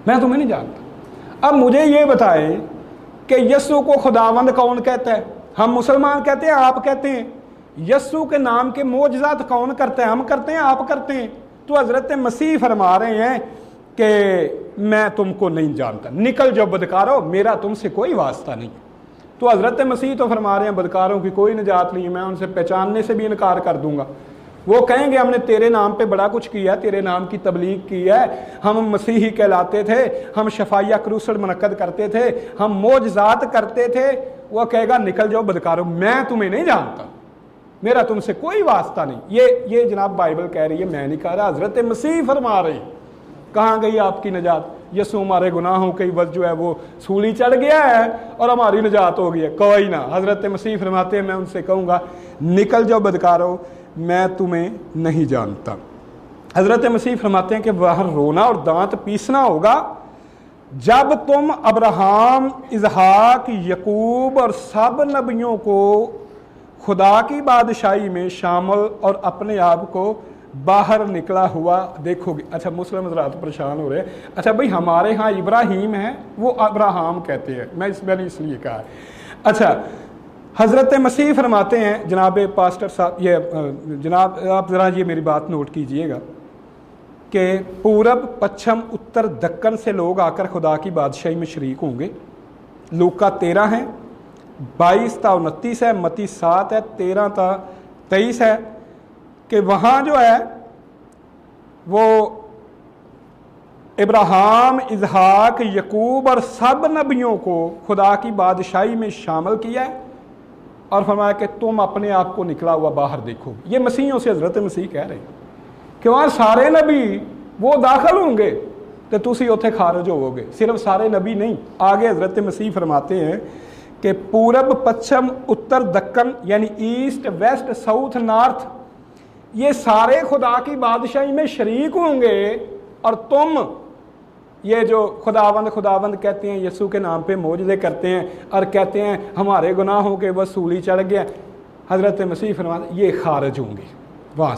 मैं तुम्हें नहीं जानता। अब मुझे ये बताएं कि यस्सु को खुदावंद कौन कहता है? हम मुसलमान कहते हैं, आप कहते हैं। यस्सु के नाम के मोजज़ात कौन करते हैं? हम करते हैं, आप करते हैं। तो हज़रत मसीह फरमा रहे हैं कि मैं तुमको नहीं जानता, निकल जाओ बदकारो, मेरा तुमसे कोई वास्ता नहीं। तो हज़रत मसीह तो फरमा रहे हैं बदकारों की कोई निजात नहीं है, मैं उनसे पहचानने से भी इनकार कर दूंगा। वो कहेंगे हमने तेरे नाम पे बड़ा कुछ किया, तेरे नाम की तबलीग की है, हम मसीही कहलाते थे, हम शफाइया क्रूसेड मुनक्कद करते थे, हम मोजज़ात करते थे। वो कहेगा निकल जाओ बदकारो, मैं तुम्हें नहीं जानता, मेरा तुमसे कोई वास्ता नहीं। ये जनाब बाइबल कह रही है, मैं नहीं कह रहा, हज़रत मसीह फरमा रहे। कहाँ गई आपकी नजात? यीशु हमारे गुनाहों के वजह जो है वो सूली चढ़ गया है और हमारी नजात हो गई है। कोई ना, हज़रत मसीह फरमाते हैं मैं उनसे कहूँगा निकल जाओ बदकारो, मैं तुम्हें नहीं जानता। हज़रत मसीह फरमाते हैं कि बाहर रोना और दांत पीसना होगा जब तुम अब्राहम, इसहाक, यकूब और सब नबियों को खुदा की बादशाही में शामिल और अपने आप को बाहर निकला हुआ देखोगे। अच्छा, मुस्लिम हज़रात परेशान हो रहे हैं। अच्छा भाई, हमारे यहाँ इब्राहिम है, वो अब्राहम कहते हैं, मैंने इसलिए कहा है। अच्छा, हज़रत मसीह फरमाते हैं, जनाब पास्टर साहब, ये जनाब आप ज़रा ये मेरी बात नोट कीजिएगा कि पूरब, पश्चिम, उत्तर, दक्कन से लोग आकर खुदा की बादशाही में शरीक होंगे। लूका 13 है, 22 ता 29 है, मत्ती 7 है, 13 ता 23 है कि वहाँ जो है वो इब्राहिम, इसहाक, यकूब और सब नबियों को खुदा की बादशाही में शामिल किया है और फरमाया कि तुम अपने आप को निकला हुआ बाहर देखो। ये मसीहियों से हज़रत मसीह कह रहे हैं कि वहाँ सारे नबी वो दाखिल होंगे तो तुसी उत्थे खारिज होवोगे। सिर्फ सारे नबी नहीं, आगे हज़रत मसीह फरमाते हैं कि पूरब, पश्चिम, उत्तर, दक्कन यानी ईस्ट, वेस्ट, साउथ, नॉर्थ, ये सारे खुदा की बादशाही में शरीक होंगे और तुम ये जो खुदावंद खुदावंद कहते हैं, यीशु के नाम पे मोजज़े करते हैं और कहते हैं हमारे गुनाहों के वसूली चढ़ गया, हज़रत मसीह फरमाते ये खारिज होंगे वहाँ से।